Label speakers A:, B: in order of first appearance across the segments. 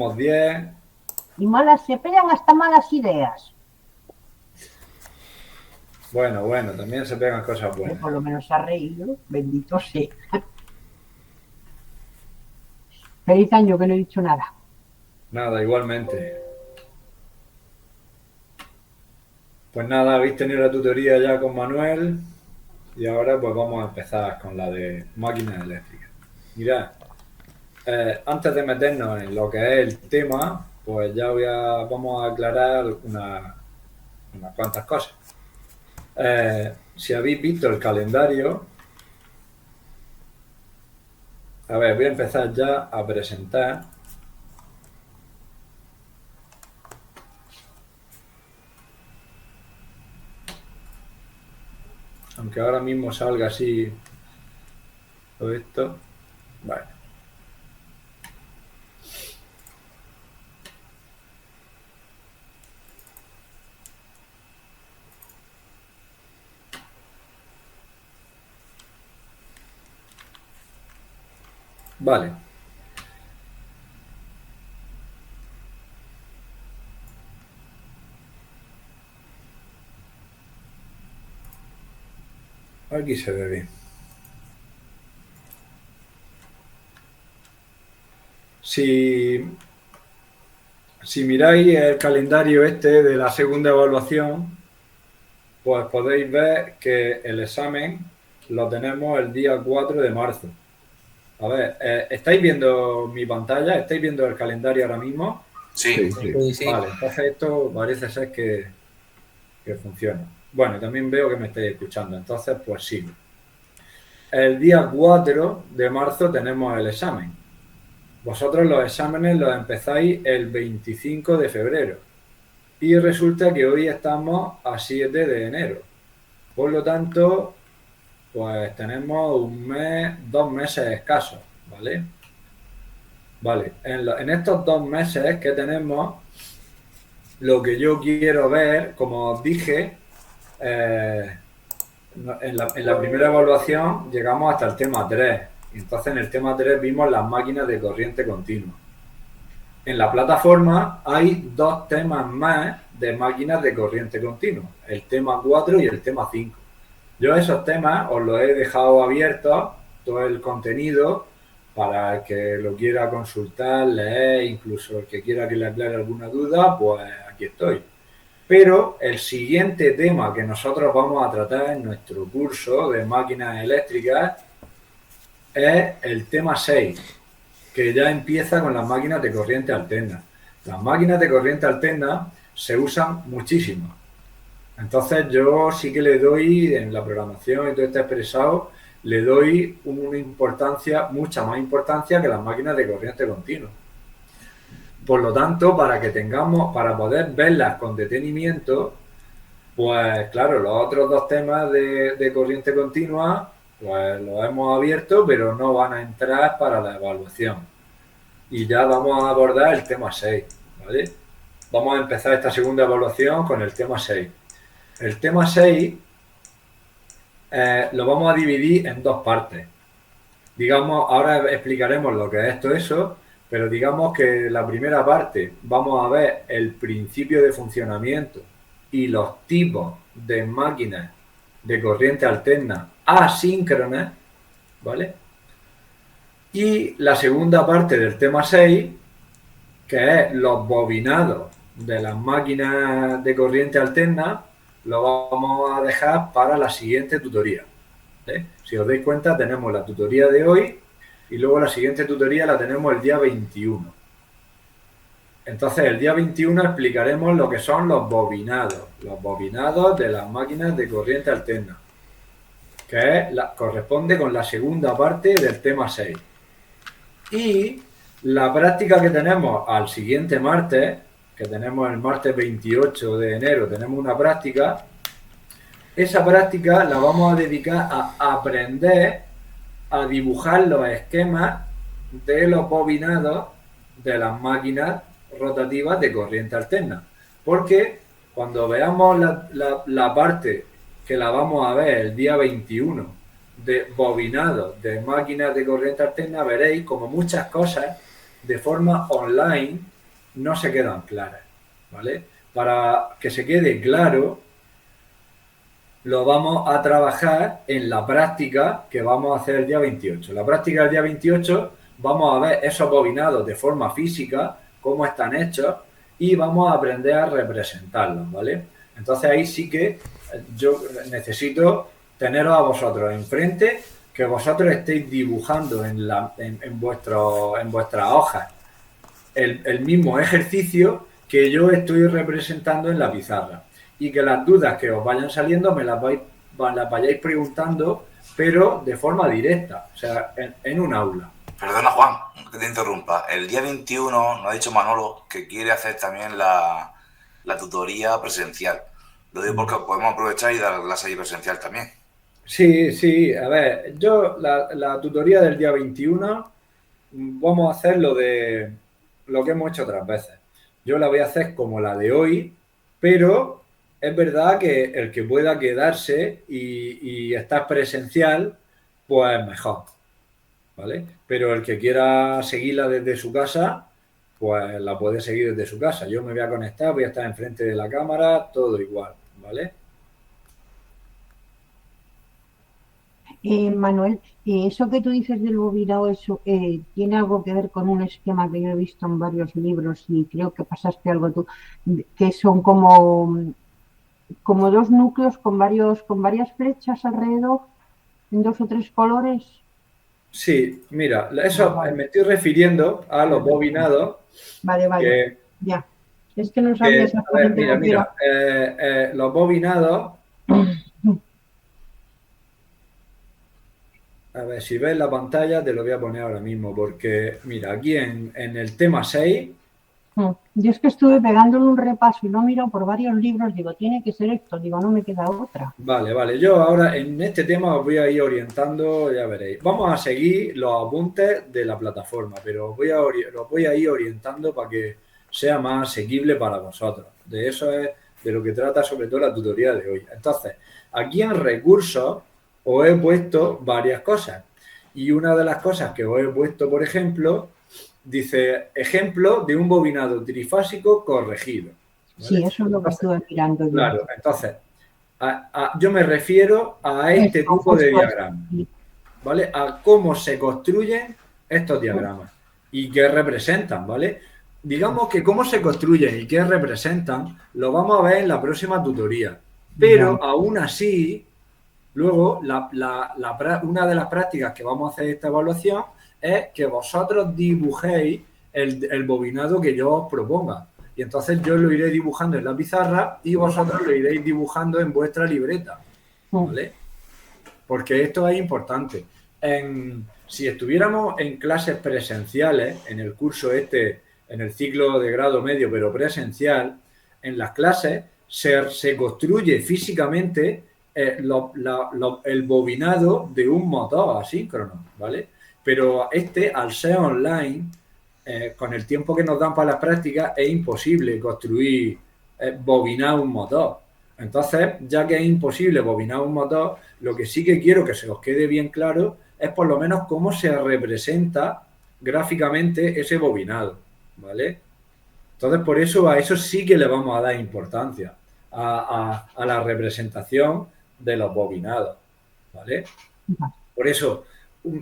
A: llevamos 10.
B: Y malas, se pegan hasta malas ideas.
A: Bueno, también se pegan cosas buenas.
B: Por lo menos se ha reído, bendito sea. Feliz año que no he dicho nada.
A: Nada, igualmente. Pues nada, habéis tenido la tutoría ya con Manuel y ahora pues vamos a empezar con la de máquinas eléctricas. Mirad, antes de meternos en lo que es el tema, pues ya vamos a aclarar unas cuantas cosas. Si habéis visto el calendario, a ver, voy a empezar ya a presentar. Aunque ahora mismo salga así todo esto. Vale. Vale. Aquí se ve bien. Si miráis el calendario este de la segunda evaluación, pues podéis ver que el examen lo tenemos el día 4 de marzo. A ver, ¿estáis viendo mi pantalla? ¿Estáis viendo el calendario ahora mismo?
C: Sí,
D: Sí, sí.
A: Vale, entonces esto parece ser que funciona. Bueno, también veo que me estáis escuchando, entonces pues sigo. El día 4 de marzo tenemos el examen. Vosotros los exámenes los empezáis el 25 de febrero. Y resulta que hoy estamos a 7 de enero. Por lo tanto, pues tenemos un mes, 2 meses escasos, ¿vale? Vale, en estos 2 meses que tenemos, lo que yo quiero ver, como os dije, en la primera evaluación llegamos hasta el tema 3. Y entonces en el tema 3 vimos las máquinas de corriente continua. En la plataforma hay 2 temas más de máquinas de corriente continua, el tema 4 y el tema 5. Yo esos temas os los he dejado abiertos, todo el contenido, para el que lo quiera consultar, leer, incluso el que quiera que le aclare alguna duda, pues aquí estoy. Pero el siguiente tema que nosotros vamos a tratar en nuestro curso de máquinas eléctricas es el tema 6, que ya empieza con las máquinas de corriente alterna. Las máquinas de corriente alterna se usan muchísimo. Entonces yo sí que le doy, en la programación y todo está expresado, le doy una importancia, mucha más importancia que las máquinas de corriente continua. Por lo tanto, para poder verlas con detenimiento, pues claro, los otros 2 temas de corriente continua, pues los hemos abierto, pero no van a entrar para la evaluación. Y ya vamos a abordar el tema 6, ¿vale? Vamos a empezar esta segunda evaluación con el tema 6. El tema 6 lo vamos a dividir en 2 partes. Digamos, ahora explicaremos lo que es todo eso, pero digamos que la primera parte vamos a ver el principio de funcionamiento y los tipos de máquinas de corriente alterna asíncronas, ¿vale? Y la segunda parte del tema 6, que es los bobinados de las máquinas de corriente alterna, lo vamos a dejar para la siguiente tutoría. ¿Vale? Si os dais cuenta, tenemos la tutoría de hoy y luego la siguiente tutoría la tenemos el día 21. Entonces, el día 21 explicaremos lo que son los bobinados de las máquinas de corriente alterna, que corresponde con la segunda parte del tema 6. Y la práctica que tenemos al siguiente martes, que tenemos el martes 28 de enero, tenemos una práctica. Esa práctica la vamos a dedicar a aprender a dibujar los esquemas de los bobinados de las máquinas rotativas de corriente alterna. Porque cuando veamos la parte que la vamos a ver el día 21 de bobinados de máquinas de corriente alterna, veréis como muchas cosas de forma online no se quedan claras, ¿vale? Para que se quede claro, lo vamos a trabajar en la práctica que vamos a hacer el día 28. La práctica del día 28 vamos a ver esos bobinados de forma física, cómo están hechos, y vamos a aprender a representarlos, ¿vale? Entonces ahí sí que yo necesito teneros a vosotros enfrente, que vosotros estéis dibujando en vuestras hojas el mismo ejercicio que yo estoy representando en la pizarra, y que las dudas que os vayan saliendo las vayáis preguntando, pero de forma directa, o sea, en un aula.
C: Perdona, Juan, que te interrumpa. El día 21 nos ha dicho Manolo que quiere hacer también la tutoría presencial. Lo digo porque podemos aprovechar y dar clase ahí presencial también.
A: Sí, sí, a ver, yo la tutoría del día 21 vamos a hacer lo que hemos hecho otras veces. Yo la voy a hacer como la de hoy, pero es verdad que el que pueda quedarse y estar presencial, pues mejor, ¿vale? Pero el que quiera seguirla desde su casa, pues la puede seguir desde su casa. Yo me voy a conectar, voy a estar enfrente de la cámara, todo igual, ¿vale?
B: Manuel, eso que tú dices del bobinado, eso tiene algo que ver con un esquema que yo he visto en varios libros y creo que pasaste algo tú, que son como dos núcleos con varias flechas alrededor, en dos o tres colores.
A: Sí, mira,
B: Ah,
A: eso
B: vale,
A: me estoy refiriendo a los bobinados
B: vale, vale,
A: que,
B: ya. Es que no sabía
A: a ver,
B: exactamente
A: mira,
B: lo que era.
A: mira, los bobinados, a ver, si ves la pantalla te lo voy a poner ahora mismo, porque mira, aquí en el tema 6.
B: Yo es que estuve pegándole un repaso y lo miro por varios libros, digo, tiene que ser esto, digo, no me queda otra.
A: Vale, vale. Yo ahora en este tema os voy a ir orientando, ya veréis. Vamos a seguir los apuntes de la plataforma, pero los voy a ir orientando para que sea más asequible para vosotros. De eso es de lo que trata sobre todo la tutoría de hoy. Entonces, aquí en recursos os he puesto varias cosas. Y una de las cosas que os he puesto, por ejemplo, dice ejemplo de un bobinado trifásico corregido.
B: Sí,
A: ¿Vale?
B: eso es lo que
A: Entonces,
B: estuve mirando yo.
A: claro, entonces yo me refiero a este
B: Esto,
A: tipo de
B: justo esto.
A: diagramas, ¿vale? A cómo se construyen estos diagramas y qué representan, ¿vale? Digamos que cómo se construyen y qué representan lo vamos a ver en la próxima tutoría.
B: Vale.
A: Pero aún así, luego, una de las prácticas que vamos a hacer esta evaluación es que vosotros dibujéis el bobinado que yo os proponga. Y entonces yo lo iré dibujando en la pizarra y vosotros lo iréis dibujando en vuestra libreta, ¿vale? Porque esto es importante. Si estuviéramos en clases presenciales, en el curso en el ciclo de grado medio, pero presencial, en las clases se construye físicamente el bobinado de un motor asíncrono, ¿vale? Pero al ser online, con el tiempo que nos dan para las prácticas, es imposible construir, bobinar un motor. Entonces, ya que es imposible bobinar un motor, lo que sí que quiero que se os quede bien claro es por lo menos cómo se representa gráficamente ese bobinado, ¿vale? Entonces, por eso a eso sí que le vamos a dar importancia, a la representación de los bobinados, ¿vale? Por eso,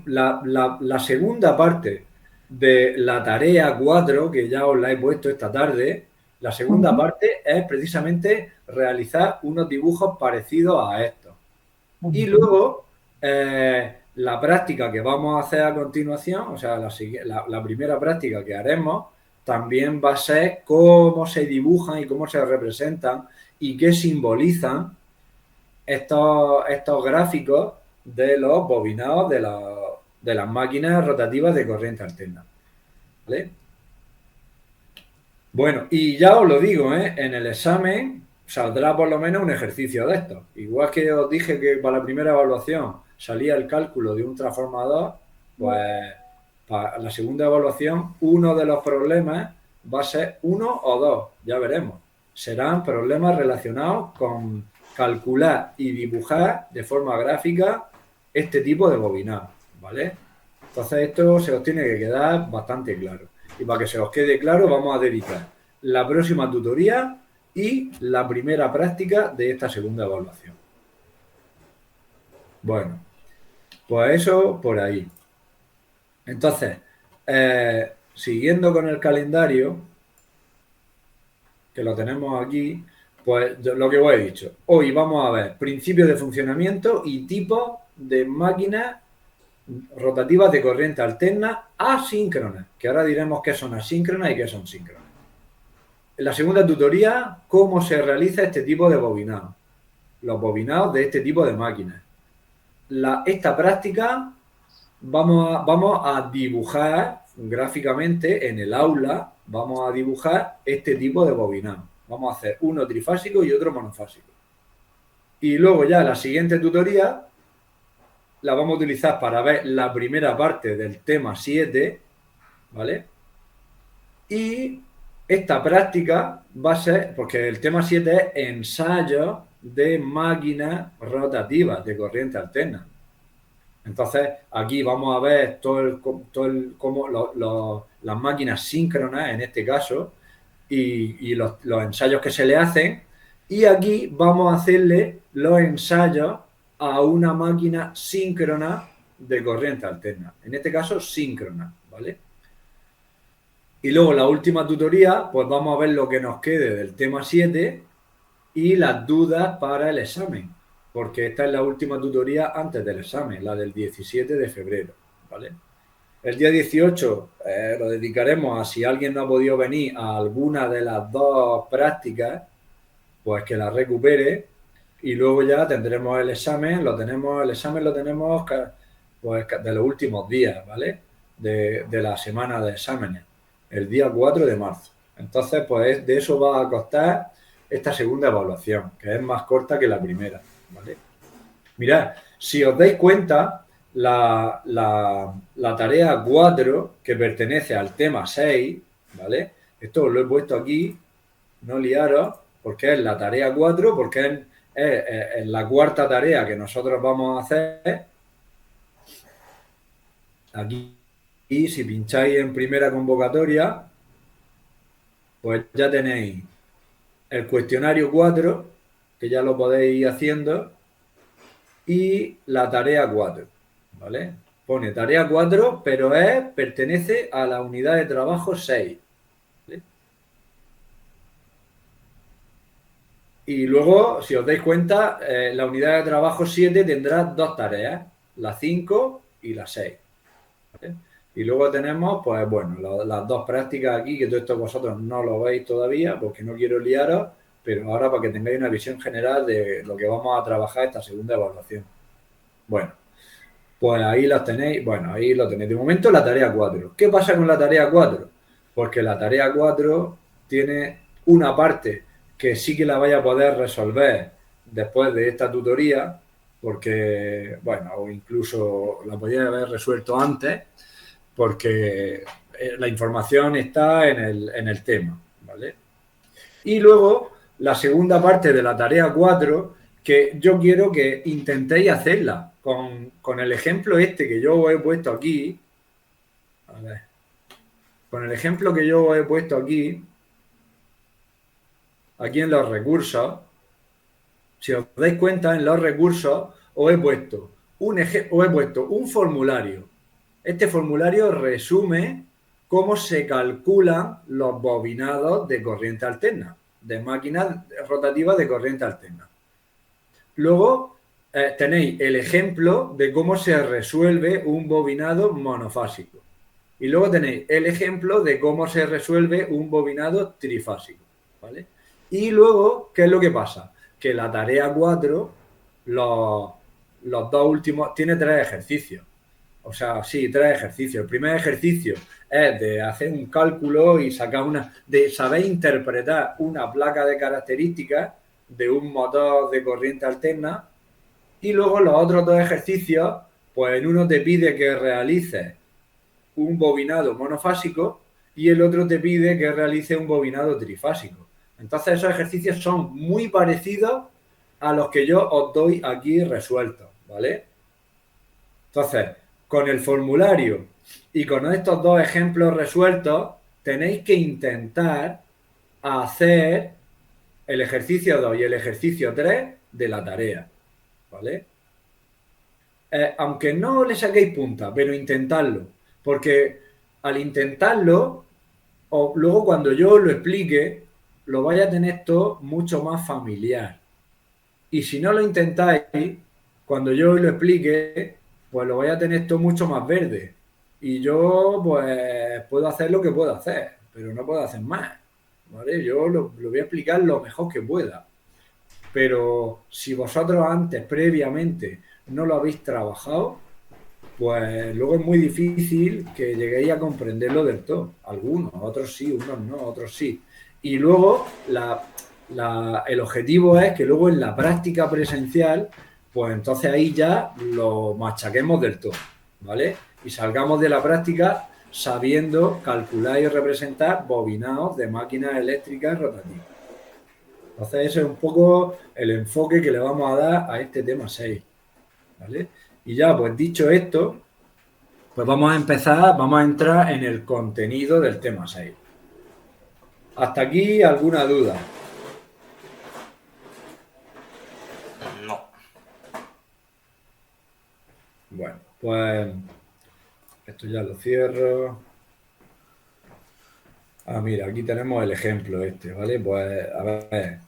A: la segunda parte de la tarea 4, que ya os la he puesto esta tarde, la segunda parte es precisamente realizar unos dibujos parecidos a estos. Y luego, la práctica que vamos a hacer a continuación, o sea, la primera práctica que haremos, también va a ser cómo se dibujan y cómo se representan y qué simbolizan estos gráficos de los bobinados de las máquinas rotativas de corriente alterna. ¿Vale? Bueno, y ya os lo digo, en el examen saldrá por lo menos un ejercicio de estos. Igual que os dije que para la primera evaluación salía el cálculo de un transformador, pues para la segunda evaluación uno de los problemas va a ser uno o dos, ya veremos. Serán problemas relacionados con calcular y dibujar de forma gráfica este tipo de bobinado, ¿vale? Entonces esto se os tiene que quedar bastante claro. Y para que se os quede claro, vamos a dedicar la próxima tutoría y la primera práctica de esta segunda evaluación. Bueno, pues eso por ahí. Entonces, siguiendo con el calendario, que lo tenemos aquí, pues lo que os he dicho. Hoy vamos a ver principios de funcionamiento y tipos de máquinas rotativas de corriente alterna asíncronas, que ahora diremos qué son asíncronas y qué son síncronas. En la segunda tutoría, cómo se realiza este tipo de bobinado. Los bobinados de este tipo de máquinas. Esta práctica vamos a dibujar gráficamente en el aula, vamos a dibujar este tipo de bobinado. Vamos a hacer uno trifásico y otro monofásico. Y luego ya la siguiente tutoría la vamos a utilizar para ver la primera parte del tema 7, ¿vale? Y esta práctica va a ser, porque el tema 7 es ensayo de máquinas rotativas de corriente alterna. Entonces, aquí vamos a ver cómo las máquinas síncronas, en este caso, y los ensayos que se le hacen. Y aquí vamos a hacerle los ensayos a una máquina síncrona de corriente alterna. En este caso, síncrona, ¿vale? Y luego la última tutoría, pues vamos a ver lo que nos quede del tema 7 y las dudas para el examen, porque esta es la última tutoría antes del examen, la del 17 de febrero, ¿vale? El día 18 lo dedicaremos a si alguien no ha podido venir a alguna de las dos prácticas, pues que la recupere y luego ya tendremos el examen, lo tenemos pues de los últimos días, ¿vale? De la semana de exámenes, el día 4 de marzo. Entonces, pues de eso va a costar esta segunda evaluación, que es más corta que la primera, ¿vale? Mirad, si os dais cuenta, la tarea 4, que pertenece al tema 6, ¿vale? Esto os lo he puesto aquí, no liaros, porque es la tarea 4, porque es la cuarta tarea que nosotros vamos a hacer. Aquí, y si pincháis en primera convocatoria, pues ya tenéis el cuestionario 4, que ya lo podéis ir haciendo, y la tarea 4, ¿vale? Pone tarea 4, pero pertenece a la unidad de trabajo 6. ¿Vale? Y luego, si os dais cuenta, la unidad de trabajo 7 tendrá dos tareas, la 5 y la 6. ¿Vale? Y luego tenemos, pues bueno, las dos prácticas aquí, que todo esto vosotros no lo veis todavía, porque no quiero liaros, pero ahora para que tengáis una visión general de lo que vamos a trabajar esta segunda evaluación. Bueno, pues ahí las tenéis, bueno, ahí lo tenéis. De momento la tarea 4. ¿Qué pasa con la tarea 4? Porque la tarea 4 tiene una parte que sí que la vais a poder resolver después de esta tutoría, porque, bueno, o incluso la podéis haber resuelto antes, porque la información está en el tema, ¿vale? Y luego, la segunda parte de la tarea 4, que yo quiero que intentéis hacerla con el ejemplo este que yo os he puesto aquí. A ver. Con el ejemplo que yo os he puesto aquí en los recursos, si os dais cuenta, en los recursos os he puesto un formulario. Este formulario resume cómo se calculan los bobinados de corriente alterna, de máquinas rotativas de corriente alterna. Luego tenéis el ejemplo de cómo se resuelve un bobinado monofásico. Y luego tenéis el ejemplo de cómo se resuelve un bobinado trifásico, ¿vale? Y luego, ¿qué es lo que pasa? Que la tarea 4, los dos últimos, tiene 3 ejercicios. O sea, sí, 3 ejercicios. El primer ejercicio es de hacer un cálculo y sacar de saber interpretar una placa de características de un motor de corriente alterna. Y luego los otros 2 ejercicios, pues en uno te pide que realices un bobinado monofásico y el otro te pide que realices un bobinado trifásico. Entonces esos ejercicios son muy parecidos a los que yo os doy aquí resueltos, ¿vale? Entonces, con el formulario y con estos 2 ejemplos resueltos, tenéis que intentar hacer el ejercicio 2 y el ejercicio 3 de la tarea, ¿vale? Aunque no le saquéis punta, pero intentadlo, porque al intentarlo, o luego cuando yo os lo explique, lo vais a tener todo mucho más familiar. Y si no lo intentáis, cuando yo os lo explique, pues lo vais a tener todo mucho más verde. Y yo, pues, puedo hacer lo que puedo hacer, pero no puedo hacer más, ¿vale? Yo lo voy a explicar lo mejor que pueda. Pero si vosotros antes, previamente, no lo habéis trabajado, pues luego es muy difícil que lleguéis a comprenderlo del todo. Algunos, otros sí, unos no, otros sí. Y luego el objetivo es que luego en la práctica presencial, pues entonces ahí ya lo machaquemos del todo, ¿vale? Y salgamos de la práctica sabiendo calcular y representar bobinados de máquinas eléctricas rotativas. Entonces ese es un poco el enfoque que le vamos a dar a este tema 6, ¿vale? Y ya, pues dicho esto, pues vamos a entrar en el contenido del tema 6. ¿Hasta aquí alguna duda?
C: No.
A: Bueno, pues esto ya lo cierro. Ah, mira, aquí tenemos el ejemplo este, ¿vale? Pues a ver.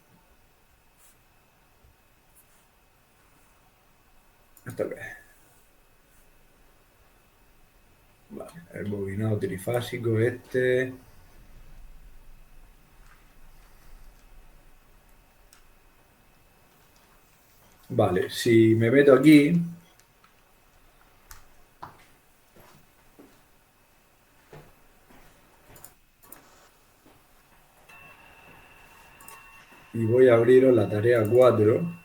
A: ¿Esto qué es? Vale, el bobinado trifásico este. Vale, si me meto aquí, y voy a abriros la tarea 4.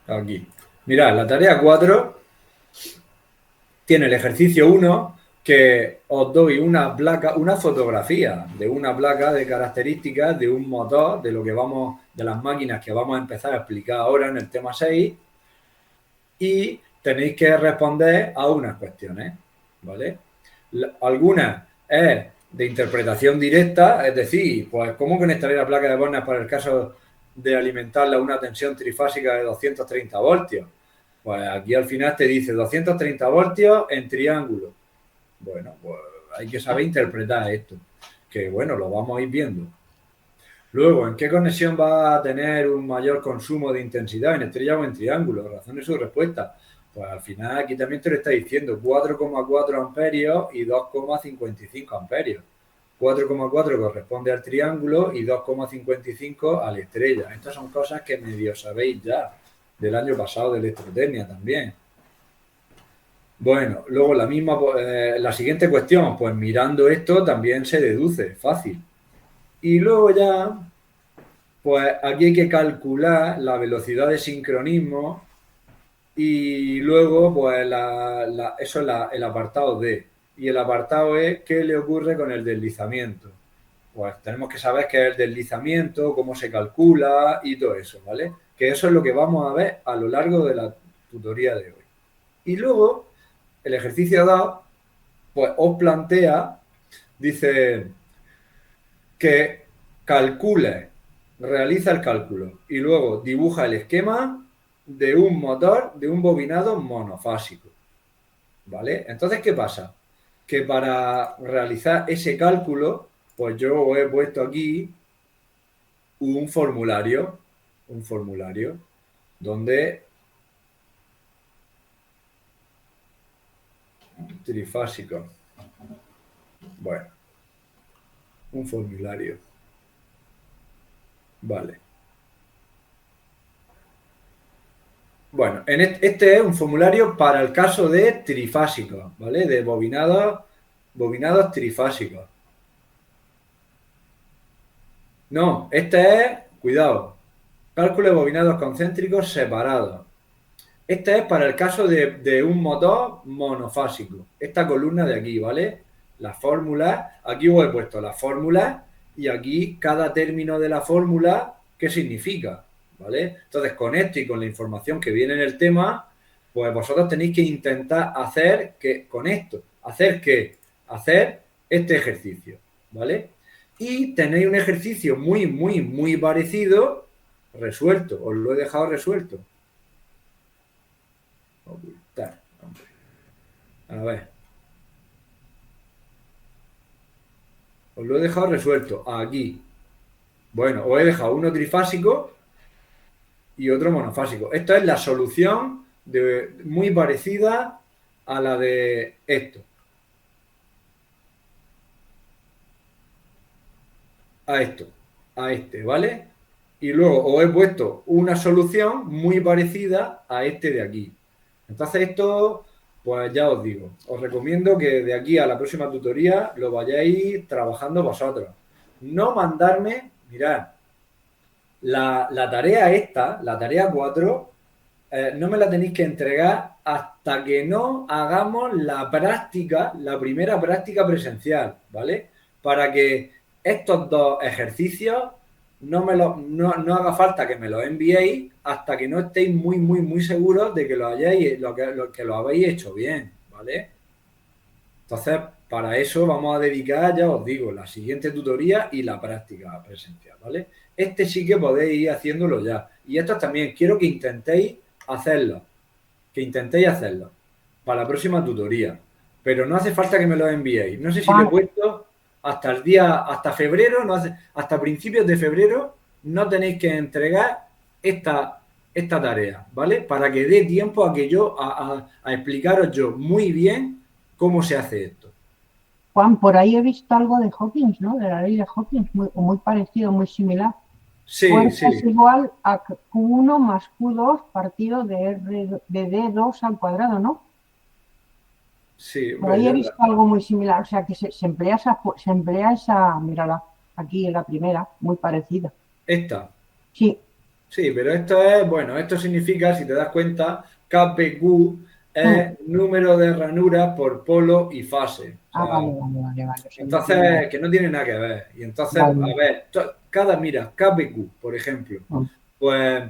A: Aquí. Mirad, la tarea 4 tiene el ejercicio 1, que os doy una fotografía de una placa de características de un motor, de las máquinas que vamos a empezar a explicar ahora en el tema 6, y tenéis que responder a unas cuestiones, ¿vale? Algunas es de interpretación directa, es decir, pues ¿cómo conectaré la placa de Bornes para el caso de alimentarla a una tensión trifásica de 230 voltios? Pues aquí al final te dice 230 voltios en triángulo. Bueno, pues hay que saber interpretar esto, que bueno, lo vamos a ir viendo. Luego, ¿en qué conexión va a tener un mayor consumo de intensidad, en estrella o en triángulo? Razón de su respuesta. Pues al final aquí también te lo está diciendo 4,4 amperios y 2,55 amperios. 4,4 corresponde al triángulo y 2,55 a la estrella. Estas son cosas que medio sabéis ya del año pasado de electrotecnia también. Bueno, luego la siguiente cuestión, pues mirando esto también se deduce, fácil. Y luego ya, pues aquí hay que calcular la velocidad de sincronismo y luego, pues eso es el apartado D. Y el apartado E, ¿qué le ocurre con el deslizamiento? Pues tenemos que saber qué es el deslizamiento, cómo se calcula y todo eso, ¿vale? Que eso es lo que vamos a ver a lo largo de la tutoría de hoy. Y luego, el ejercicio 2, pues os plantea, dice que realiza el cálculo y luego dibuja el esquema de un motor de un bobinado monofásico, ¿vale? Entonces, ¿qué pasa? Que para realizar ese cálculo, pues yo os he puesto aquí un formulario donde trifásico. Bueno, un formulario. Vale. Bueno, este es un formulario para el caso de trifásicos, ¿vale? De bobinados trifásicos. No, este es, cuidado, cálculo de bobinados concéntricos separados. Este es para el caso de un motor monofásico. Esta columna de aquí, ¿vale? Las fórmulas, aquí os he puesto las fórmulas y aquí cada término de la fórmula, ¿qué significa? ¿Vale? Entonces, con esto y con la información que viene en el tema, Pues vosotros tenéis que intentar hacer que con esto, hacer este ejercicio, ¿vale? Y tenéis un ejercicio muy parecido resuelto. Os lo he dejado resuelto. Ocultar, hombre. A ver. Os lo he dejado resuelto aquí. Bueno, os he dejado uno trifásico y otro monofásico. Esta es la solución muy parecida a la de esto. A este, ¿vale? Y luego os he puesto una solución muy parecida a este de aquí. Entonces esto, pues ya os digo, os recomiendo que de aquí a la próxima tutoría lo vayáis trabajando vosotros. No mandarme, mirad, la tarea esta, la tarea 4, no me la tenéis que entregar hasta que no hagamos la práctica, la primera práctica presencial, ¿vale? Para que estos dos ejercicios no haga falta que me los enviéis hasta que no estéis muy seguros de que que lo habéis hecho bien, ¿vale? Entonces, para eso vamos a dedicar, ya os digo, la siguiente tutoría y la práctica presencial, ¿vale? Este sí que podéis ir haciéndolo ya. Y estos también quiero que intentéis hacerlo. Para la próxima tutoría. Pero no hace falta que me lo enviéis. No sé si lo he puesto hasta febrero, hasta principios de febrero, no tenéis que entregar esta tarea, ¿vale? Para que dé tiempo a que a explicaros yo muy bien cómo se hace esto.
B: Juan, por ahí he visto algo de Hawkins, ¿no? De la ley de Hawkins, muy parecido, muy similar.
A: Sí,
B: Fuerza es igual a Q1 más Q2 partido de D2 al cuadrado, ¿no?
A: Sí.
B: Por ahí he visto algo muy similar, o sea que se emplea esa, mírala, aquí en la primera, muy parecida.
A: ¿Esta?
B: Sí.
A: Sí, pero esto significa, si te das cuenta, KPQ es número de ranuras por polo y fase. O sea,
B: vale.
A: Entonces, que no tiene nada que ver. Y entonces, a ver, mira, KPQ, por ejemplo, pues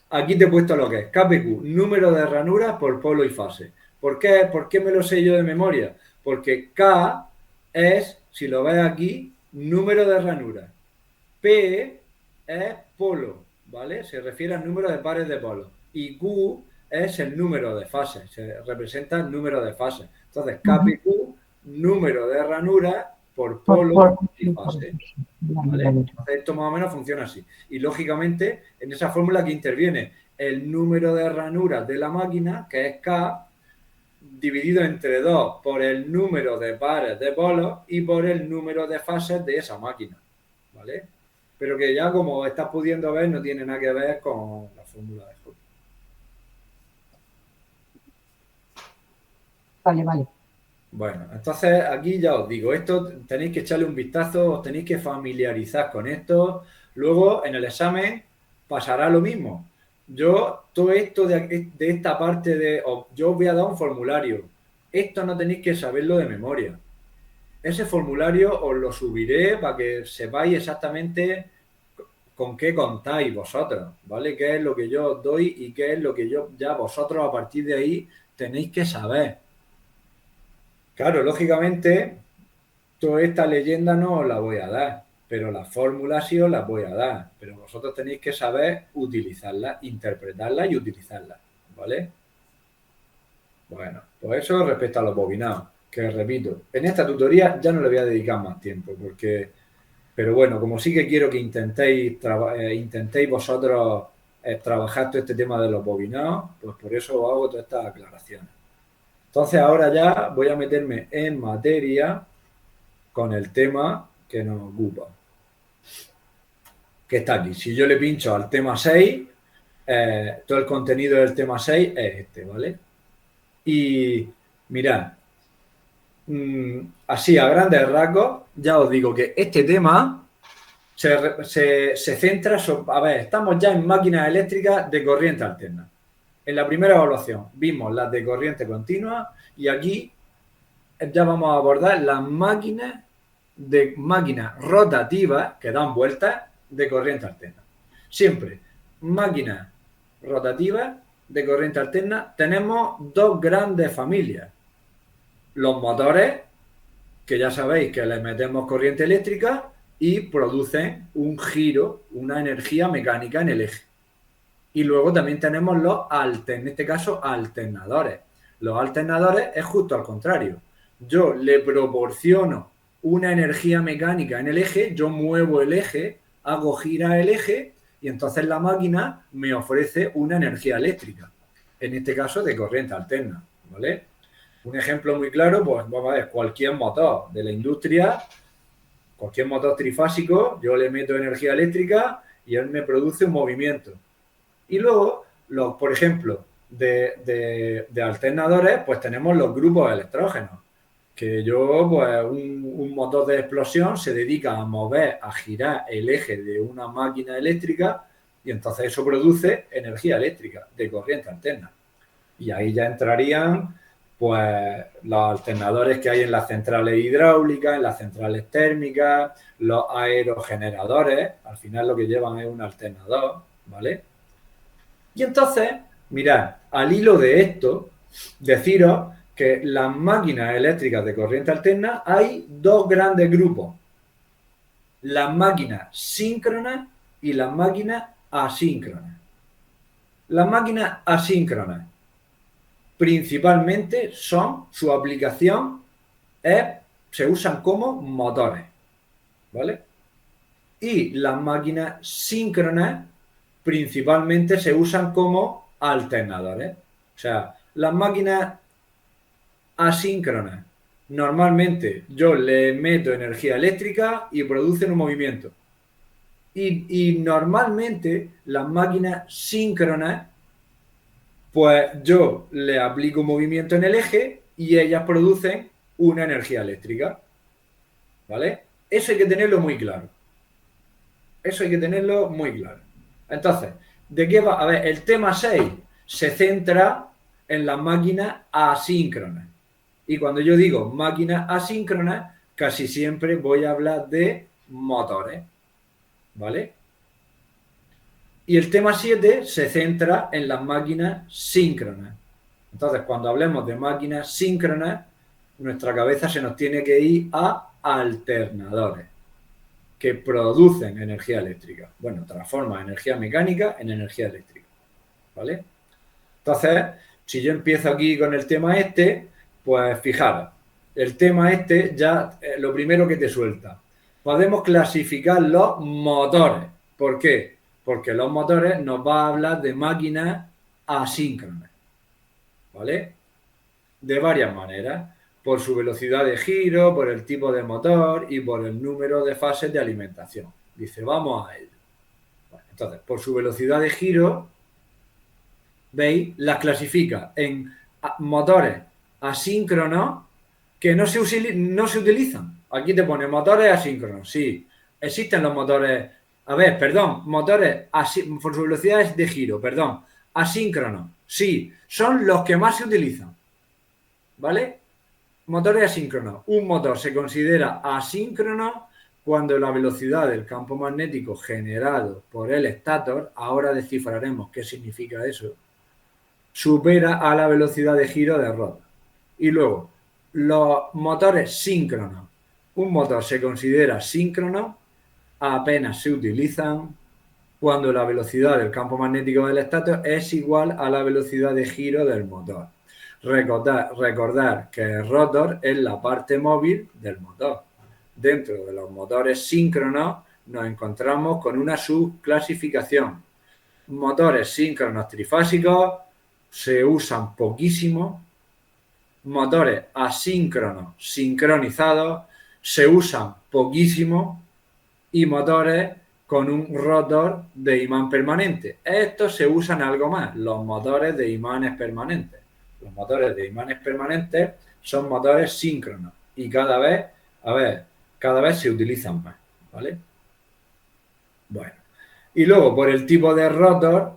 A: aquí te he puesto lo que es KPQ, número de ranuras por polo y fase. ¿Por qué me lo sé yo de memoria? Porque K es, si lo ves aquí, número de ranuras. P es polo, ¿vale? Se refiere al número de pares de polos. Y Q es el número de fases, se representa el número de fases. Entonces, KPQ, número de ranuras por polo y fase. ¿Vale? Entonces, esto más o menos funciona así. Y lógicamente, en esa fórmula que interviene el número de ranuras de la máquina, que es K, dividido entre 2 por el número de pares de polos y por el número de fases de esa máquina. ¿Vale? Pero que ya, como estás pudiendo ver, no tiene nada que ver con la fórmula de Hawking.
B: Vale.
A: Bueno, entonces aquí ya os digo, esto tenéis que echarle un vistazo, os tenéis que familiarizar con esto. Luego, en el examen, pasará lo mismo. Todo esto de esta parte yo os voy a dar un formulario. Esto no tenéis que saberlo de memoria. Ese formulario os lo subiré para que sepáis exactamente con qué contáis vosotros, ¿vale? Qué es lo que yo os doy y qué es lo que ya vosotros a partir de ahí tenéis que saber. Claro, lógicamente, toda esta leyenda no os la voy a dar, pero las fórmulas sí os las voy a dar. Pero vosotros tenéis que saber utilizarlas, interpretarlas y utilizarlas, ¿vale? Bueno, pues eso respecto a los bobinados, que repito, en esta tutoría ya no le voy a dedicar más tiempo, pero bueno, como sí que quiero que intentéis vosotros trabajar todo este tema de los bobinados, pues por eso os hago todas estas aclaraciones. Entonces ahora ya voy a meterme en materia con el tema que nos ocupa, que está aquí. Si yo le pincho al tema 6, todo el contenido del tema 6 es este, ¿vale? Y mirad, así a grandes rasgos, ya os digo que este tema se centra sobre, a ver, estamos ya en máquinas eléctricas de corriente alterna. En la primera evaluación vimos las de corriente continua y aquí ya vamos a abordar las máquinas rotativas que dan vueltas de corriente alterna. Siempre máquinas rotativas de corriente alterna tenemos dos grandes familias. Los motores, que ya sabéis que les metemos corriente eléctrica y producen un giro, una energía mecánica en el eje. Y luego también tenemos en este caso, alternadores. Los alternadores es justo al contrario. Yo le proporciono una energía mecánica en el eje, yo muevo el eje, hago girar el eje y entonces la máquina me ofrece una energía eléctrica. En este caso de corriente alterna, ¿vale? Un ejemplo muy claro, pues vamos a ver, cualquier motor de la industria, cualquier motor trifásico, yo le meto energía eléctrica y él me produce un movimiento. Y luego, por ejemplo, de alternadores, pues tenemos los grupos electrógenos, que pues un motor de explosión se dedica a mover, a girar el eje de una máquina eléctrica y entonces eso produce energía eléctrica de corriente alterna. Y ahí ya entrarían pues los alternadores que hay en las centrales hidráulicas, en las centrales térmicas, los aerogeneradores, al final lo que llevan es un alternador, ¿vale? Y entonces, mirad, al hilo de esto, deciros que las máquinas eléctricas de corriente alterna hay dos grandes grupos. Las máquinas síncronas y las máquinas asíncronas. Las máquinas asíncronas principalmente su aplicación se usan como motores, ¿vale? Y las máquinas síncronas principalmente se usan como alternadores. O sea, las máquinas asíncronas, normalmente yo le meto energía eléctrica y producen un movimiento. Y normalmente las máquinas síncronas, pues yo le aplico un movimiento en el eje y ellas producen una energía eléctrica. ¿Vale? Eso hay que tenerlo muy claro. Eso hay que tenerlo muy claro. Entonces, ¿de qué va? A ver, el tema 6 se centra en las máquinas asíncronas. Y cuando yo digo máquinas asíncronas, casi siempre voy a hablar de motores. ¿Vale? Y el tema 7 se centra en las máquinas síncronas. Entonces, cuando hablemos de máquinas síncronas, nuestra cabeza se nos tiene que ir a alternadores que producen energía eléctrica. Bueno, transforma energía mecánica en energía eléctrica. ¿Vale? Entonces, si yo empiezo aquí con el tema pues fijaros, el tema ya lo primero que te suelta. Podemos clasificar los motores. ¿Por qué? Porque los motores nos va a hablar de máquinas asíncronas. ¿Vale? De varias maneras. Por su velocidad de giro, por el tipo de motor y por el número de fases de alimentación. Dice, vamos a ello. Bueno, entonces, por su velocidad de giro, ¿veis? Las clasifica en motores asíncronos que no se utilizan. Aquí te pone motores asíncronos. Sí, existen los motores... motores por su velocidad de giro, asíncronos. Sí, son los que más se utilizan. ¿Vale? Motores asíncronos. Un motor se considera asíncrono cuando la velocidad del campo magnético generado por el estator, ahora descifraremos qué significa eso, supera a la velocidad de giro del rotor. Y luego, los motores síncronos. Un motor se considera síncrono, apenas se utilizan cuando la velocidad del campo magnético del estator es igual a la velocidad de giro del motor. Recordar que el rotor es la parte móvil del motor. Dentro de los motores síncronos nos encontramos con una subclasificación. Motores síncronos trifásicos se usan poquísimo. Motores asíncronos sincronizados se usan poquísimo. Y motores con un rotor de imán permanente. Estos se usan algo más, los motores de imanes permanentes. Los motores de imanes permanentes son motores síncronos y cada vez se utilizan más, ¿vale? Bueno, y luego por el tipo de rotor,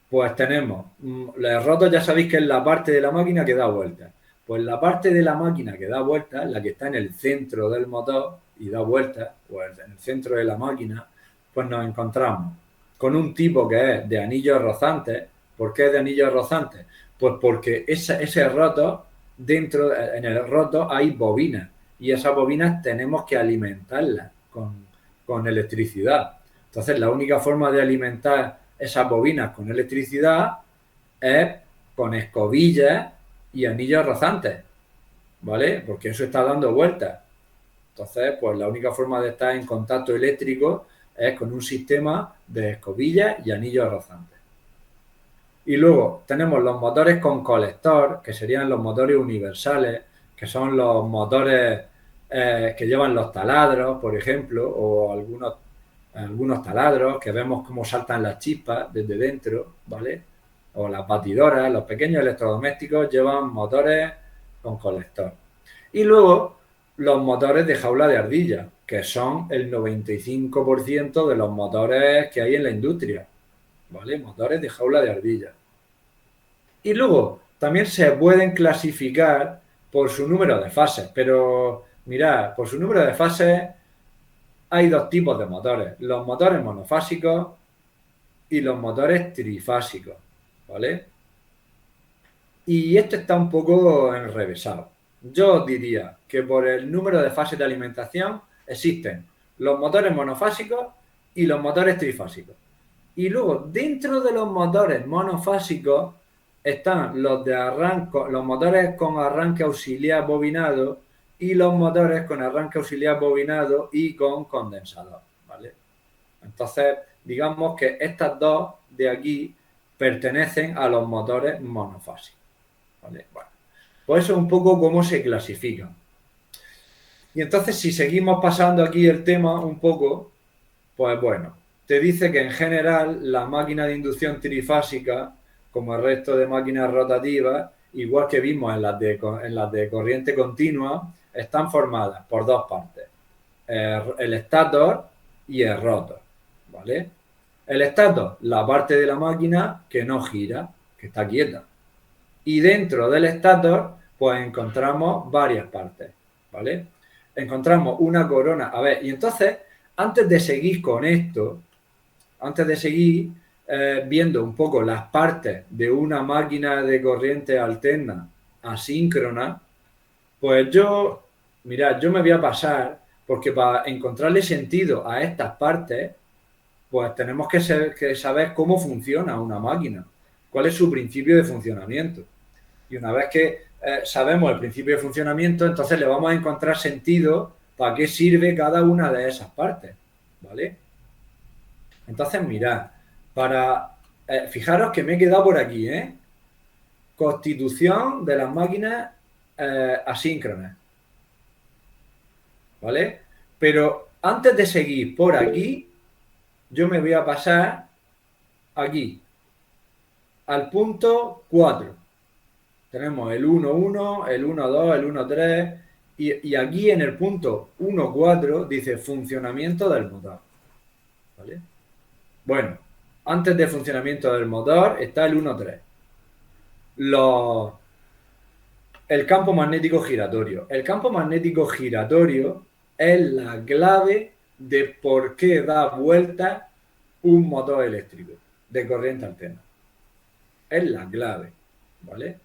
A: pues tenemos, el rotor ya sabéis que es la parte de la máquina que da vueltas. Pues la parte de la máquina que da vueltas, la que está en el centro del motor y da vueltas, pues en el centro de la máquina, pues nos encontramos con un tipo que es de anillos rozantes, ¿Por qué de anillos rozantes? Pues porque ese rotor, dentro, en el rotor hay bobinas y esas bobinas tenemos que alimentarlas con electricidad. Entonces, la única forma de alimentar esas bobinas con electricidad es con escobillas y anillos rozantes, ¿vale? Porque eso está dando vueltas. Entonces, pues la única forma de estar en contacto eléctrico es con un sistema de escobillas y anillos rozantes. Y luego tenemos los motores con colector, que serían los motores universales, que son los motores que llevan los taladros, por ejemplo, o algunos taladros que vemos cómo saltan las chispas desde dentro, ¿vale? O las batidoras, los pequeños electrodomésticos llevan motores con colector. Y luego los motores de jaula de ardilla, que son el 95% de los motores que hay en la industria, ¿vale? Motores de jaula de ardilla. Y luego también se pueden clasificar por su número de fases, pero mirad, por su número de fases hay dos tipos de motores, los motores monofásicos y los motores trifásicos, ¿vale? Y esto está un poco enrevesado. Yo os diría que por el número de fases de alimentación existen los motores monofásicos y los motores trifásicos. Y luego, dentro de los motores monofásicos están los motores con arranque auxiliar bobinado y los motores con arranque auxiliar bobinado y con condensador, ¿vale? Entonces, digamos que estas dos de aquí pertenecen a los motores monofásicos, ¿vale? Bueno, pues eso es un poco cómo se clasifican. Y entonces, si seguimos pasando aquí el tema un poco, pues bueno, te dice que en general la máquina de inducción trifásica, como el resto de máquinas rotativas, igual que vimos en las de corriente continua, están formadas por dos partes, el estator y el rotor, ¿vale? El estator, la parte de la máquina que no gira, que está quieta. Y dentro del estator, pues encontramos varias partes, ¿vale? Encontramos una corona. A ver, y entonces, antes de seguir con esto, antes de seguir viendo un poco las partes de una máquina de corriente alterna asíncrona, pues yo me voy a pasar, porque para encontrarle sentido a estas partes, pues tenemos que saber cómo funciona una máquina, cuál es su principio de funcionamiento. Y una vez que sabemos el principio de funcionamiento, entonces le vamos a encontrar sentido para qué sirve cada una de esas partes, ¿vale? Entonces, mirad, fijaros que me he quedado por aquí, ¿eh? Constitución de las máquinas asíncronas, ¿vale? Pero antes de seguir por aquí, yo me voy a pasar aquí, al punto 4. Tenemos el 1.1, el 1.2, el 1.3 y aquí en el punto 1.4 dice funcionamiento del motor, ¿vale? Bueno, antes del funcionamiento del motor está el 1.3. El campo magnético giratorio. El campo magnético giratorio es la clave de por qué da vuelta un motor eléctrico de corriente alterna. Es la clave, ¿vale?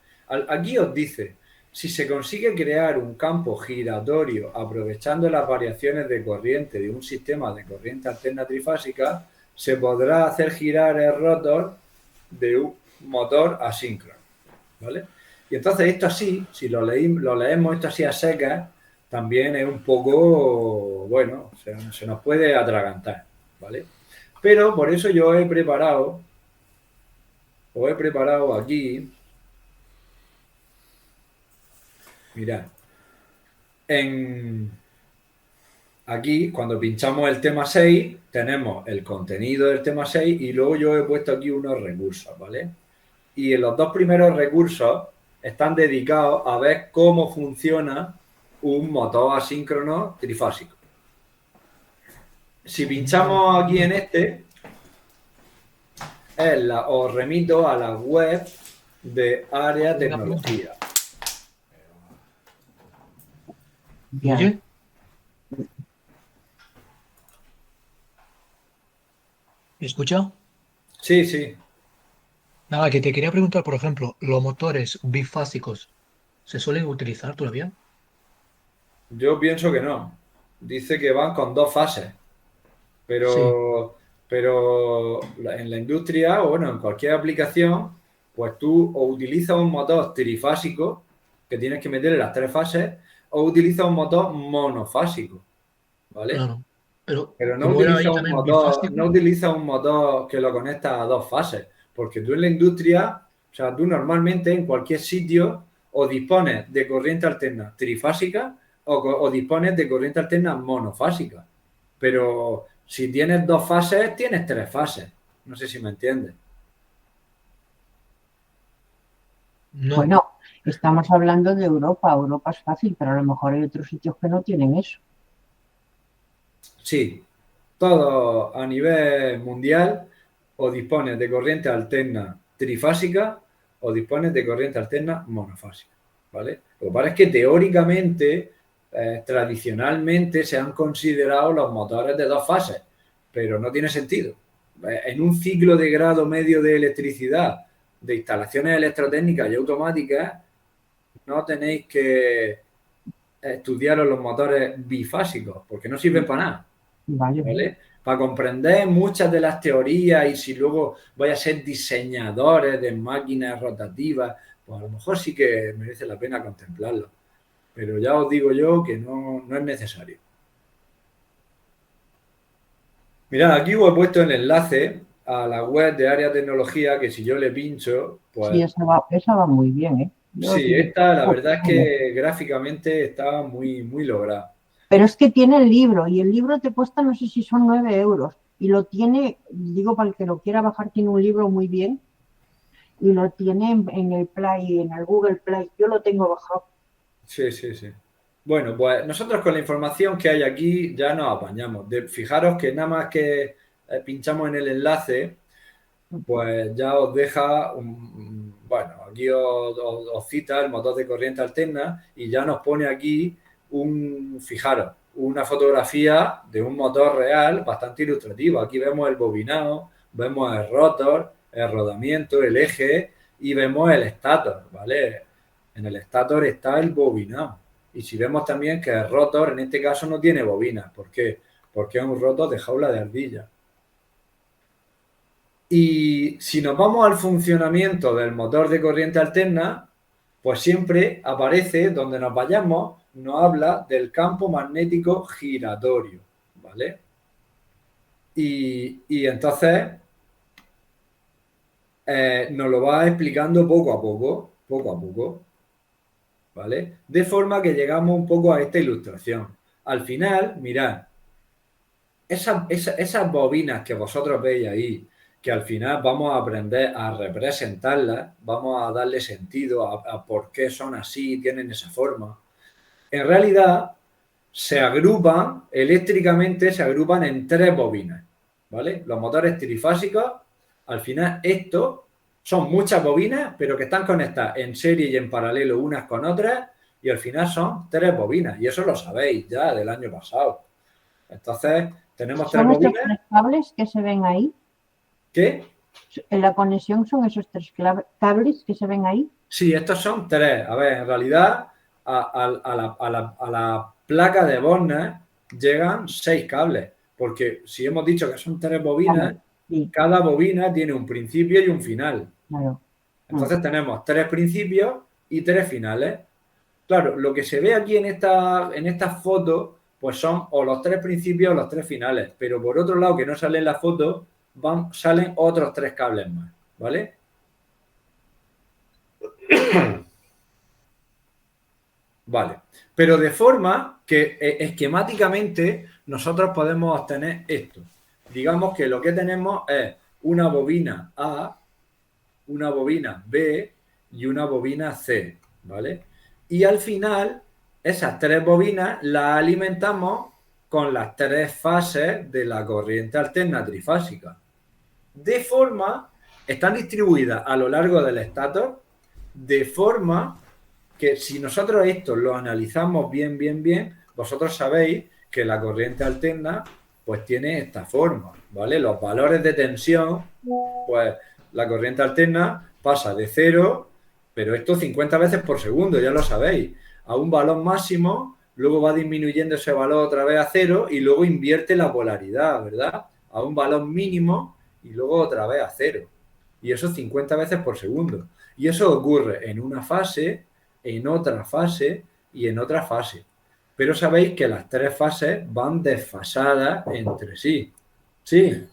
A: Aquí os dice, si se consigue crear un campo giratorio aprovechando las variaciones de corriente de un sistema de corriente alterna trifásica, se podrá hacer girar el rotor de un motor asíncrono, ¿vale? Y entonces esto así, si lo leemos esto así a secas, también es un poco, bueno, se nos puede atragantar, ¿vale? Pero por eso yo os he preparado aquí, mirad, aquí cuando pinchamos el tema 6 tenemos el contenido del tema 6 y luego yo he puesto aquí unos recursos, ¿vale? Y en los dos primeros recursos están dedicados a ver cómo funciona un motor asíncrono trifásico. Si pinchamos aquí en este, os remito a la web de Área Tecnología.
D: ¿Oye? ¿Me escucha?
A: Sí, sí.
D: Nada, que te quería preguntar, por ejemplo, los motores bifásicos, ¿se suelen utilizar todavía?
A: Yo pienso que no. Dice que van con dos fases,
D: Sí,
A: pero en la industria o bueno, en cualquier aplicación, pues tú o utilizas un motor trifásico, que tienes que meterle las tres fases, o utilizas un motor monofásico, ¿vale?
D: claro. Pero
A: Pero
D: como era ahí también
A: no
D: bifásico,
A: utiliza un motor que lo conecta a dos fases, porque tú en la industria, o sea, tú normalmente en cualquier sitio o dispones de corriente alterna trifásica o dispones de corriente alterna monofásica. Pero si tienes dos fases, tienes tres fases. No sé si me entiendes.
D: no.
B: Bueno, estamos hablando de Europa. Europa es fácil, pero a lo mejor hay otros sitios que no tienen eso.
A: Sí, todo a nivel mundial o dispones de corriente alterna trifásica o dispones de corriente alterna monofásica, ¿vale? Lo que pasa es que teóricamente, tradicionalmente se han considerado los motores de dos fases, pero no tiene sentido. En un ciclo de grado medio de electricidad, de instalaciones electrotécnicas y automáticas, no tenéis que estudiar los motores bifásicos, porque no sirven para nada.
B: Vale, vale.
A: ¿Vale? Para comprender muchas de las teorías y si luego vais a ser diseñadores de máquinas rotativas, pues a lo mejor sí que merece la pena contemplarlo. Pero ya os digo yo que no es necesario. Mirad, aquí os he puesto el enlace a la web de Área Tecnología que si yo le pincho,
B: Sí,
A: pues
B: esa va muy bien, ¿eh? Yo
A: sí,
B: utilizo.
A: esta la verdad es que gráficamente está muy lograda.
B: Pero es que tiene el libro y el libro te cuesta, no sé si son 9 euros. Y lo tiene, digo, para el que lo quiera bajar, tiene un libro muy bien y lo tiene en el Play, en el Google Play. Yo lo tengo bajado.
A: Sí. Bueno, pues nosotros con la información que hay aquí ya nos apañamos. Fijaros que nada más que pinchamos en el enlace, pues ya os deja, bueno, aquí os cita el motor de corriente alterna y ya nos pone aquí fijaros, una fotografía de un motor real bastante ilustrativo. Aquí vemos el bobinado, vemos el rotor, el rodamiento, el eje y vemos el estator, ¿vale? En el estator está el bobinado. Y si vemos también que el rotor en este caso no tiene bobina. ¿Por qué? Porque es un rotor de jaula de ardilla. Y si nos vamos al funcionamiento del motor de corriente alterna, pues siempre aparece, donde nos vayamos, nos habla del campo magnético giratorio, ¿vale? Y entonces nos lo va explicando poco a poco, ¿vale? De forma que llegamos un poco a esta ilustración. Al final, mirad, esas bobinas que vosotros veis ahí, que al final vamos a aprender a representarlas, vamos a darle sentido a por qué son así, tienen esa forma. En realidad, eléctricamente se agrupan en tres bobinas, ¿vale? Los motores trifásicos, al final, estos son muchas bobinas, pero que están conectadas en serie y en paralelo unas con otras, y al final son tres bobinas, y eso lo sabéis ya del año pasado. Entonces, tenemos tres
B: ¿Son estos
A: bobinas.
B: tres cables que se ven ahí?
A: ¿Qué?
B: En la conexión son esos tres cables que se ven ahí.
A: Sí, estos son tres. A ver, en realidad a la placa de Bosner llegan 6 cables, porque si hemos dicho que son tres bobinas,
B: Vale, sí,
A: cada bobina tiene un principio y un final.
B: claro.
A: Entonces tenemos 3 principios y 3 finales. Claro, lo que se ve aquí en esta foto, pues son o los 3 principios o los 3 finales, pero por otro lado, que no sale en la foto, salen otros 3 cables más, ¿vale? Vale, pero de forma que esquemáticamente nosotros podemos obtener esto. Digamos que lo que tenemos es una bobina A, una bobina B y una bobina C, ¿vale? Y al final, esas 3 bobinas las alimentamos con las 3 fases de la corriente alterna trifásica. De forma, están distribuidas a lo largo del estator, de forma que si nosotros esto lo analizamos bien, vosotros sabéis que la corriente alterna pues tiene esta forma, ¿vale? Los valores de tensión, pues la corriente alterna pasa de 0, pero esto 50 veces por segundo, ya lo sabéis, a un valor máximo, luego va disminuyendo ese valor otra vez a 0 y luego invierte la polaridad, ¿verdad? A un valor mínimo y luego otra vez a 0. Y eso 50 veces por segundo. Y eso ocurre en una fase, en otra fase y en otra fase. Pero sabéis que las tres fases van desfasadas entre sí. Sí.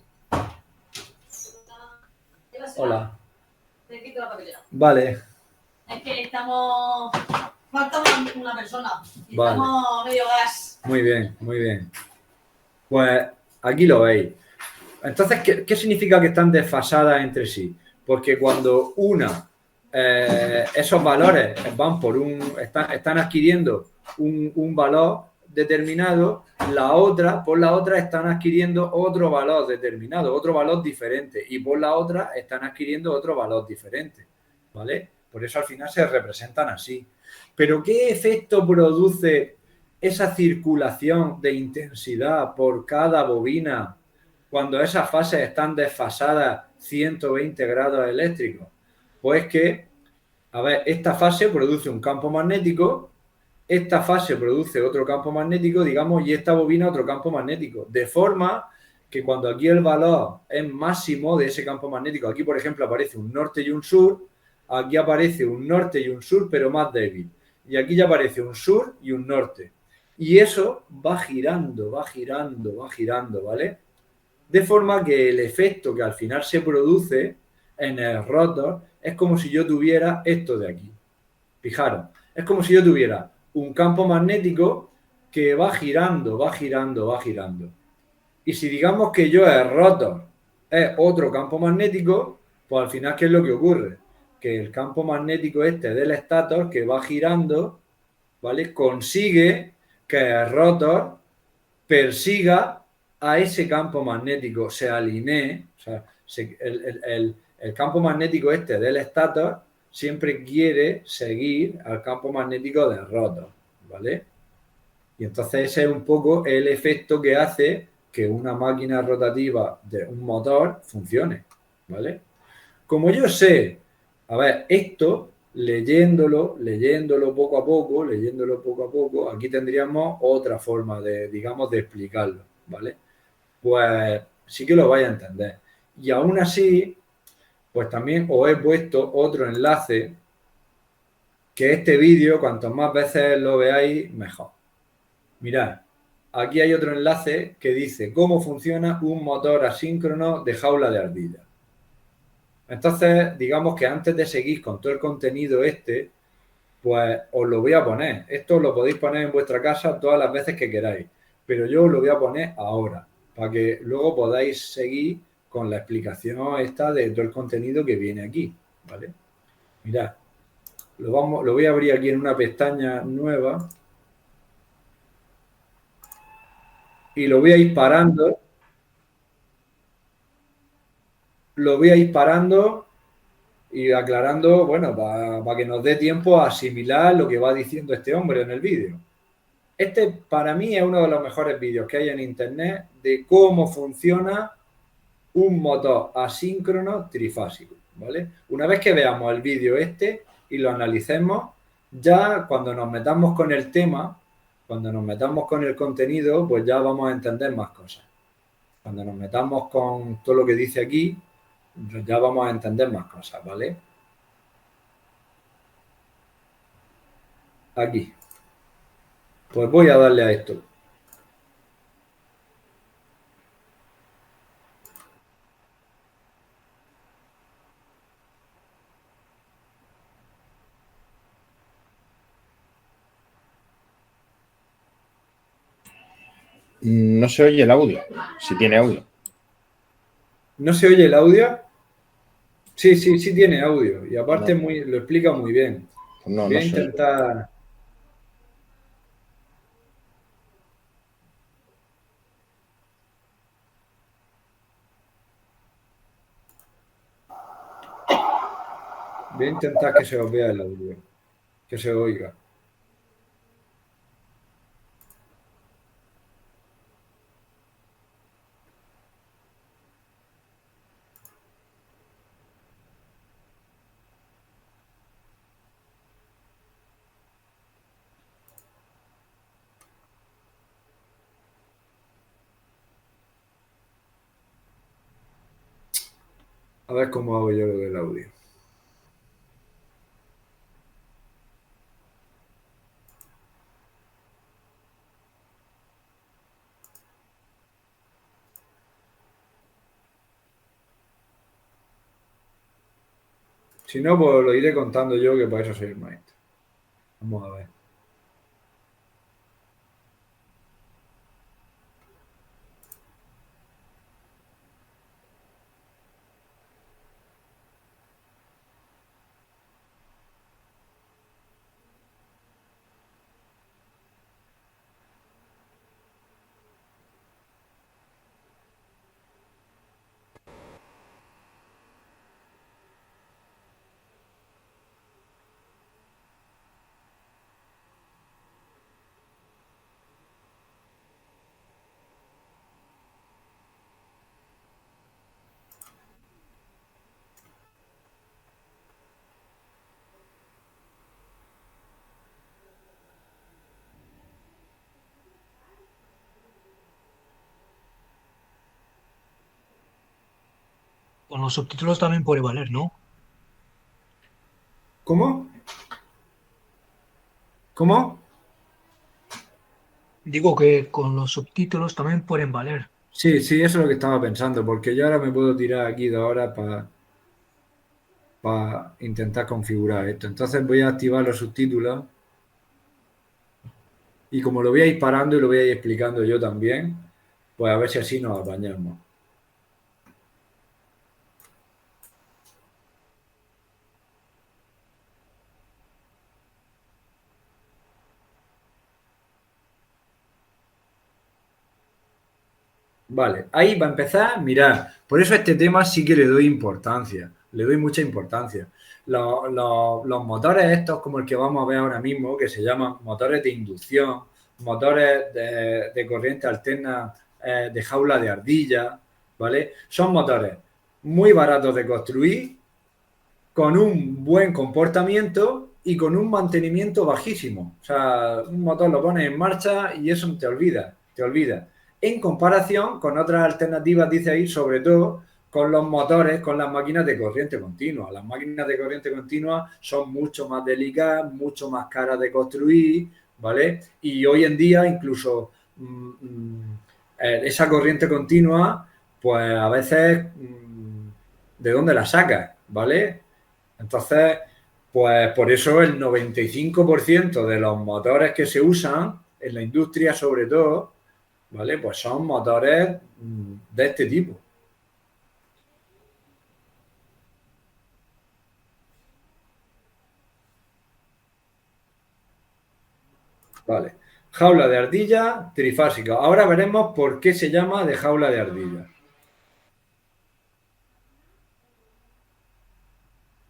A: Hola.
E: Te quito la papelera.
A: Vale.
E: Es que estamos. Falta una persona. Y
A: Vale.
E: estamos medio gas.
A: Muy bien, muy bien. Pues aquí lo veis. Entonces, ¿qué significa que están desfasadas entre sí? Porque cuando esos valores van por están adquiriendo un valor determinado, por la otra están adquiriendo otro valor determinado, otro valor diferente, y por la otra están adquiriendo otro valor diferente, ¿vale? Por eso al final se representan así. Pero ¿qué efecto produce esa circulación de intensidad por cada bobina cuando esas fases están desfasadas 120 grados eléctricos? Pues que, a ver, esta fase produce un campo magnético, esta fase produce otro campo magnético, digamos, y esta bobina otro campo magnético. De forma que cuando aquí el valor es máximo de ese campo magnético, aquí por ejemplo aparece un norte y un sur, aquí aparece un norte y un sur, pero más débil. Y aquí ya aparece un sur y un norte. Y eso va girando, va girando, va girando, ¿vale? De forma que el efecto que al final se produce en el rotor es como si yo tuviera esto de aquí. Fijaros, es como si yo tuviera un campo magnético que va girando, va girando, va girando. Y si digamos que yo el rotor es otro campo magnético, pues al final, ¿qué es lo que ocurre? Que el campo magnético este del estator que va girando, ¿vale? Consigue que el rotor persiga a ese campo magnético, se alinee, o sea, el campo magnético este del estator siempre quiere seguir al campo magnético del rotor, ¿vale? Y entonces ese es un poco el efecto que hace que una máquina rotativa de un motor funcione, ¿vale? Como yo sé, a ver, esto, leyéndolo poco a poco, aquí tendríamos otra forma de, digamos, de explicarlo, ¿vale? Pues sí que lo vais a entender. Y aún así, pues también os he puesto otro enlace, que este vídeo, cuanto más veces lo veáis, mejor. Mirad, aquí hay otro enlace que dice cómo funciona un motor asíncrono de jaula de ardilla. Entonces, digamos que antes de seguir con todo el contenido pues os lo voy a poner. Esto lo podéis poner en vuestra casa todas las veces que queráis, pero yo os lo voy a poner ahora, para que luego podáis seguir con la explicación esta de todo el contenido que viene aquí, ¿vale? Mirad, lo voy a abrir aquí en una pestaña nueva y lo voy a ir parando. Lo voy a ir parando y aclarando, bueno, para que nos dé tiempo a asimilar lo que va diciendo este hombre en el vídeo. Este para mí es uno de los mejores vídeos que hay en internet de cómo funciona un motor asíncrono trifásico, ¿vale? Una vez que veamos el vídeo y lo analicemos, ya cuando nos metamos con el tema, cuando nos metamos con el contenido, pues ya vamos a entender más cosas. Cuando nos metamos con todo lo que dice aquí, ya vamos a entender más cosas, ¿vale? Aquí. Pues voy a darle a esto.
F: No se oye el audio, si tiene audio.
A: ¿No se oye el audio? Sí, sí, sí tiene audio. Y aparte
F: No.
A: lo explica muy bien.
F: No,
A: Voy a
F: no se oye.
A: intentar... Voy a intentar que se os vea el audio. Que se oiga. A ver cómo hago yo lo del audio. Si no, pues lo iré contando yo, que para eso soy el maestro. Vamos a ver.
D: Con los subtítulos también puede valer, ¿no?
A: ¿Cómo? ¿Cómo?
D: Digo que con los subtítulos también pueden valer.
A: Sí, sí, eso es lo que estaba pensando, porque yo ahora me puedo tirar aquí 2 horas para intentar configurar esto. Entonces voy a activar los subtítulos y como lo voy a ir parando y lo voy a ir explicando yo también, pues a ver si así nos apañamos. Vale, ahí va a empezar, mirad, por eso a este tema sí que le doy importancia, le doy mucha importancia. Los motores estos, como el que vamos a ver ahora mismo, que se llaman motores de inducción, motores de corriente alterna de jaula de ardilla, ¿vale? Son motores muy baratos de construir, con un buen comportamiento y con un mantenimiento bajísimo. O sea, un motor lo pones en marcha y eso te olvida, te olvida. En comparación con otras alternativas, dice ahí, sobre todo con los motores, con las máquinas de corriente continua. Las máquinas de corriente continua son mucho más delicadas, mucho más caras de construir, ¿vale? Y hoy en día incluso esa corriente continua, pues a veces, ¿de dónde la sacas? ¿Vale? Entonces, pues por eso el 95% de los motores que se usan en la industria, sobre todo, ¿vale? Pues son motores de este tipo. Vale. Jaula de ardilla trifásica. Ahora veremos por qué se llama de jaula de ardilla.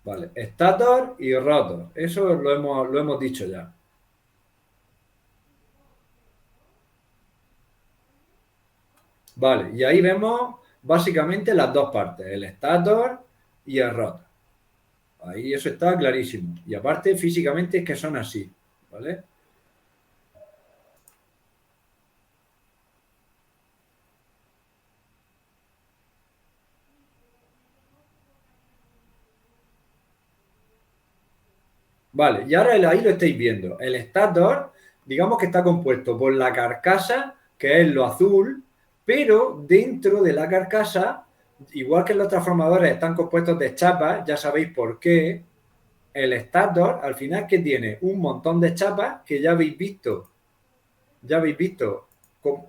A: Vale. Estator y rotor. Eso lo hemos dicho ya. Vale. Y ahí vemos básicamente las dos partes, el estator y el rotor. Ahí eso está clarísimo. Y aparte, físicamente es que son así, ¿vale? Vale, y ahora ahí lo estáis viendo. El estator, digamos que está compuesto por la carcasa, que es lo azul, pero dentro de la carcasa, igual que los transformadores están compuestos de chapas, ya sabéis por qué, el estator al final que tiene un montón de chapas que ya habéis visto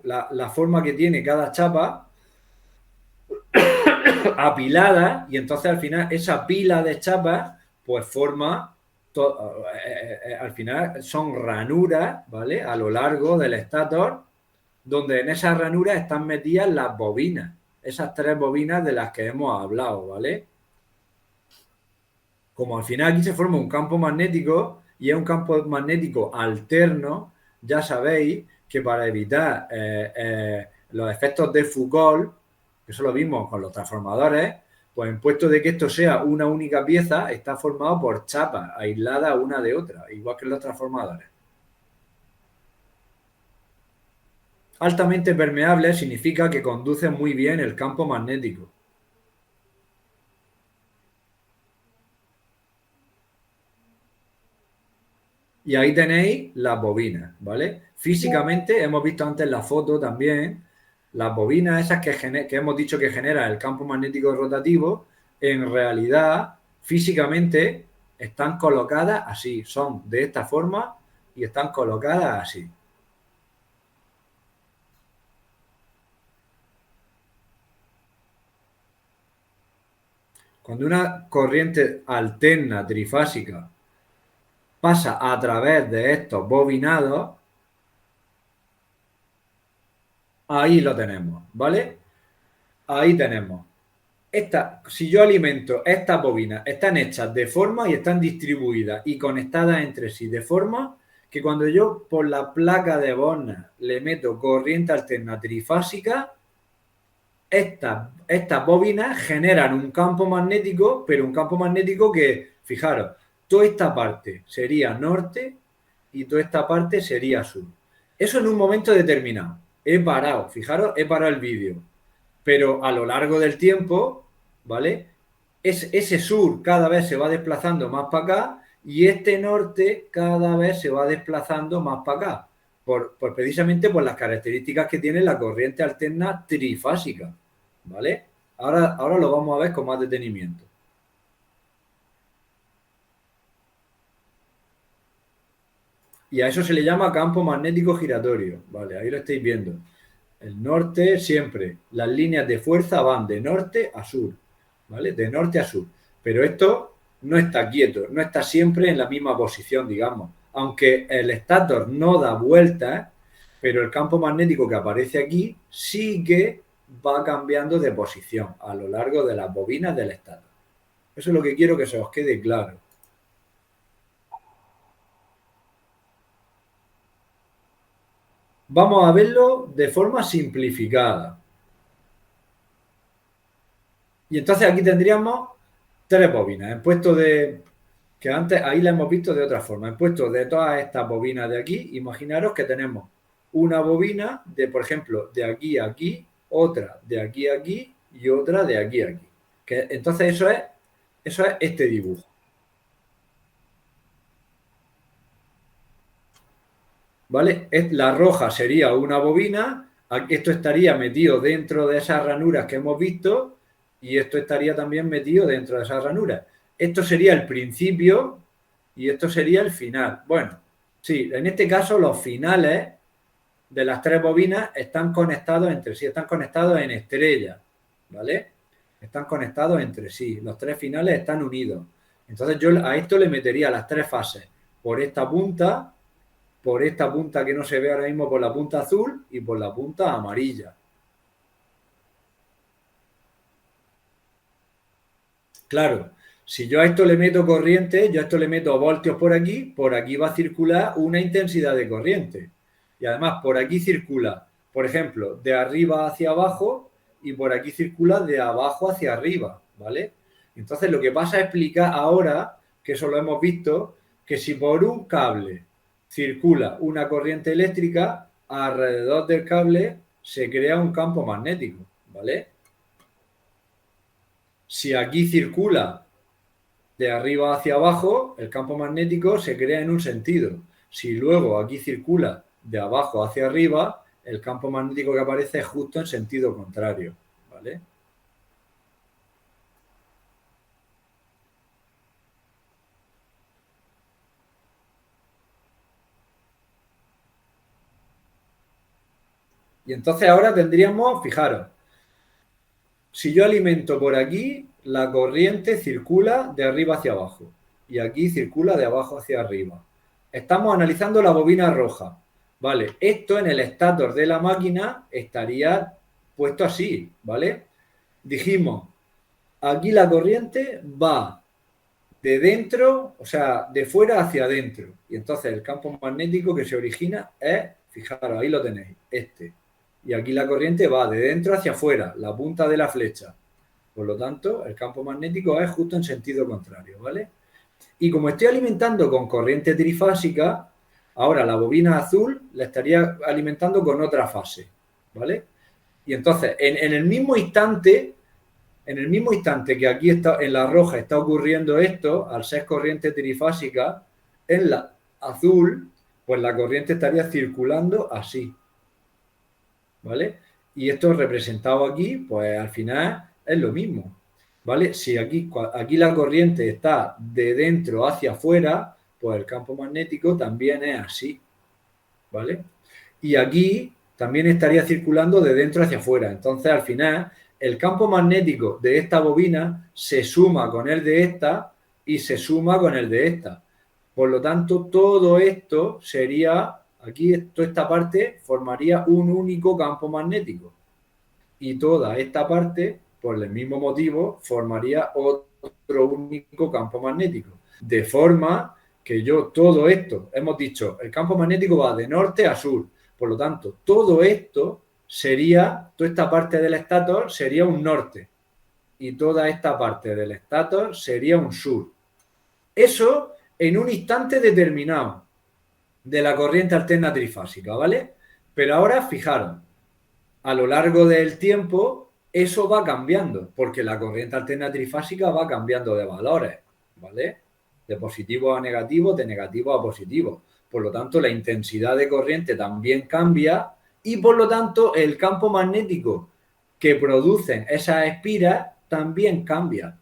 A: la forma que tiene cada chapa apilada y entonces al final esa pila de chapas pues forma al final son ranuras, ¿vale? A lo largo del estator, donde en esas ranuras están metidas las bobinas, esas 3 bobinas de las que hemos hablado, ¿vale? Como al final aquí se forma un campo magnético y es un campo magnético alterno, ya sabéis que para evitar los efectos de Foucault, que eso lo vimos con los transformadores, pues en puesto de que esto sea una única pieza, está formado por chapas aisladas una de otra, igual que los transformadores. Altamente permeable significa que conduce muy bien el campo magnético. Y ahí tenéis las bobinas, ¿vale? Físicamente, hemos visto antes la foto también, las bobinas esas que hemos dicho que generan el campo magnético rotativo, en realidad, físicamente, están colocadas así, son de esta forma y están colocadas así. Cuando una corriente alterna trifásica pasa a través de estos bobinados, ahí lo tenemos, ¿vale? Ahí tenemos. Si yo alimento estas bobinas, están hechas de forma y están distribuidas y conectadas entre sí, de forma que cuando yo por la placa de Born le meto corriente alterna trifásica, estas bobinas generan un campo magnético, pero un campo magnético que, fijaros, toda esta parte sería norte y toda esta parte sería sur. Eso en un momento determinado. He parado, fijaros, he parado el vídeo. Pero a lo largo del tiempo, ¿vale? Ese sur cada vez se va desplazando más para acá y este norte cada vez se va desplazando más para acá. Precisamente por las características que tiene la corriente alterna trifásica, ¿vale? Ahora lo vamos a ver con más detenimiento. Y a eso se le llama campo magnético giratorio, ¿vale? Ahí lo estáis viendo. El norte siempre, las líneas de fuerza van de norte a sur, ¿vale? De norte a sur. Pero esto no está quieto, no está siempre en la misma posición, digamos. Aunque el estator no da vueltas, pero el campo magnético que aparece aquí sí que va cambiando de posición a lo largo de las bobinas del estator. Eso es lo que quiero que se os quede claro. Vamos a verlo de forma simplificada. Y entonces aquí tendríamos tres bobinas. En puesto de... que antes ahí la hemos visto de otra forma. En puesto de todas estas bobinas de aquí, imaginaros que tenemos una bobina de, por ejemplo, de aquí a aquí, otra de aquí a aquí y otra de aquí a aquí. Entonces eso es este dibujo. ¿Vale? La roja sería una bobina, esto estaría metido dentro de esas ranuras que hemos visto y esto estaría también metido dentro de esas ranuras. Esto sería el principio y esto sería el final. Bueno, sí, en este caso los finales de las tres bobinas están conectados entre sí, están conectados en estrella, ¿vale? Están conectados entre sí, los tres finales están unidos. Entonces yo a esto le metería las tres fases por esta punta que no se ve ahora mismo, por la punta azul y por la punta amarilla. Claro, si yo a esto le meto corriente, yo a esto le meto voltios por aquí va a circular una intensidad de corriente. Y además por aquí circula, por ejemplo, de arriba hacia abajo y por aquí circula de abajo hacia arriba, ¿vale? Entonces lo que pasa a explicar ahora, que eso lo hemos visto, que si por un cable circula una corriente eléctrica, alrededor del cable se crea un campo magnético, ¿vale? Si aquí circula de arriba hacia abajo, el campo magnético se crea en un sentido. Si luego aquí circula de abajo hacia arriba, el campo magnético que aparece es justo en sentido contrario, ¿vale? Y entonces ahora tendríamos, fijaros, si yo alimento por aquí, la corriente circula de arriba hacia abajo y aquí circula de abajo hacia arriba. Estamos analizando la bobina roja. Vale, esto en el estator de la máquina estaría puesto así, ¿vale? Dijimos, aquí la corriente va de dentro, o sea, de fuera hacia adentro. Y entonces el campo magnético que se origina es, fijaros, ahí lo tenéis, este. Y aquí la corriente va de dentro hacia afuera, la punta de la flecha. Por lo tanto, el campo magnético es justo en sentido contrario, ¿vale? Y como estoy alimentando con corriente trifásica, ahora la bobina azul la estaría alimentando con otra fase, ¿vale? Y entonces, en el mismo instante que aquí está, en la roja está ocurriendo esto, al ser corriente trifásica, en azul, pues la corriente estaría circulando así, ¿vale? Y esto representado aquí, pues al final es lo mismo, ¿vale? Si aquí la corriente está de dentro hacia afuera, pues el campo magnético también es así, ¿vale? Y aquí también estaría circulando de dentro hacia afuera. Entonces, al final, el campo magnético de esta bobina se suma con el de esta y se suma con el de esta. Por lo tanto, todo esto sería, aquí toda esta parte formaría un único campo magnético. Y toda esta parte, por el mismo motivo, formaría otro único campo magnético. De forma que yo todo esto, hemos dicho, el campo magnético va de norte a sur. Por lo tanto, todo esto sería, toda esta parte del estator sería un norte. Y toda esta parte del estator sería un sur. Eso en un instante determinado de la corriente alterna trifásica, ¿vale? Pero ahora, fijaros, a lo largo del tiempo eso va cambiando, porque la corriente alterna trifásica va cambiando de valores, ¿vale? De positivo a negativo, de negativo a positivo. Por lo tanto, la intensidad de corriente también cambia y, por lo tanto, el campo magnético que producen esas espiras también cambia.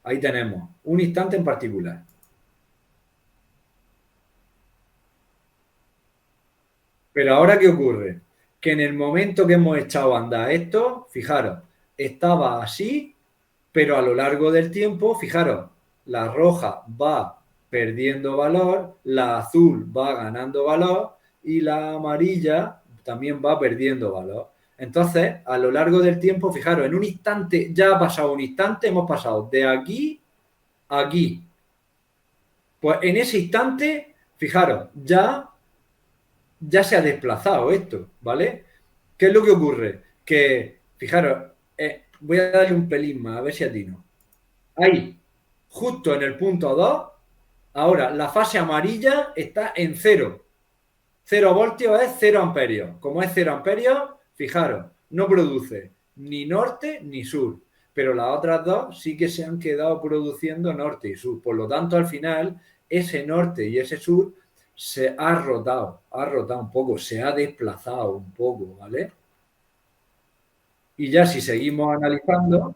A: Ahí tenemos un instante en particular. Pero ahora, ¿qué ocurre? Que en el momento que hemos echado a andar esto, fijaros, estaba así, pero a lo largo del tiempo, fijaros, la roja va perdiendo valor, la azul va ganando valor y la amarilla también va perdiendo valor. Entonces, a lo largo del tiempo, fijaros, en un instante, ya ha pasado un instante, hemos pasado de aquí a aquí. Pues en ese instante, fijaros, ya se ha desplazado esto, ¿vale? ¿Qué es lo que ocurre? Que, fijaros, voy a darle un pelín más, a ver si atino. Ahí, justo en el punto 2, ahora la fase amarilla está en 0. 0 voltios es 0 amperios. Como es 0 amperios, fijaros, no produce ni norte ni sur. Pero las otras dos sí que se han quedado produciendo norte y sur. Por lo tanto, al final, ese norte y ese sur se ha rotado un poco, se ha desplazado un poco, ¿vale? Y ya si seguimos analizando,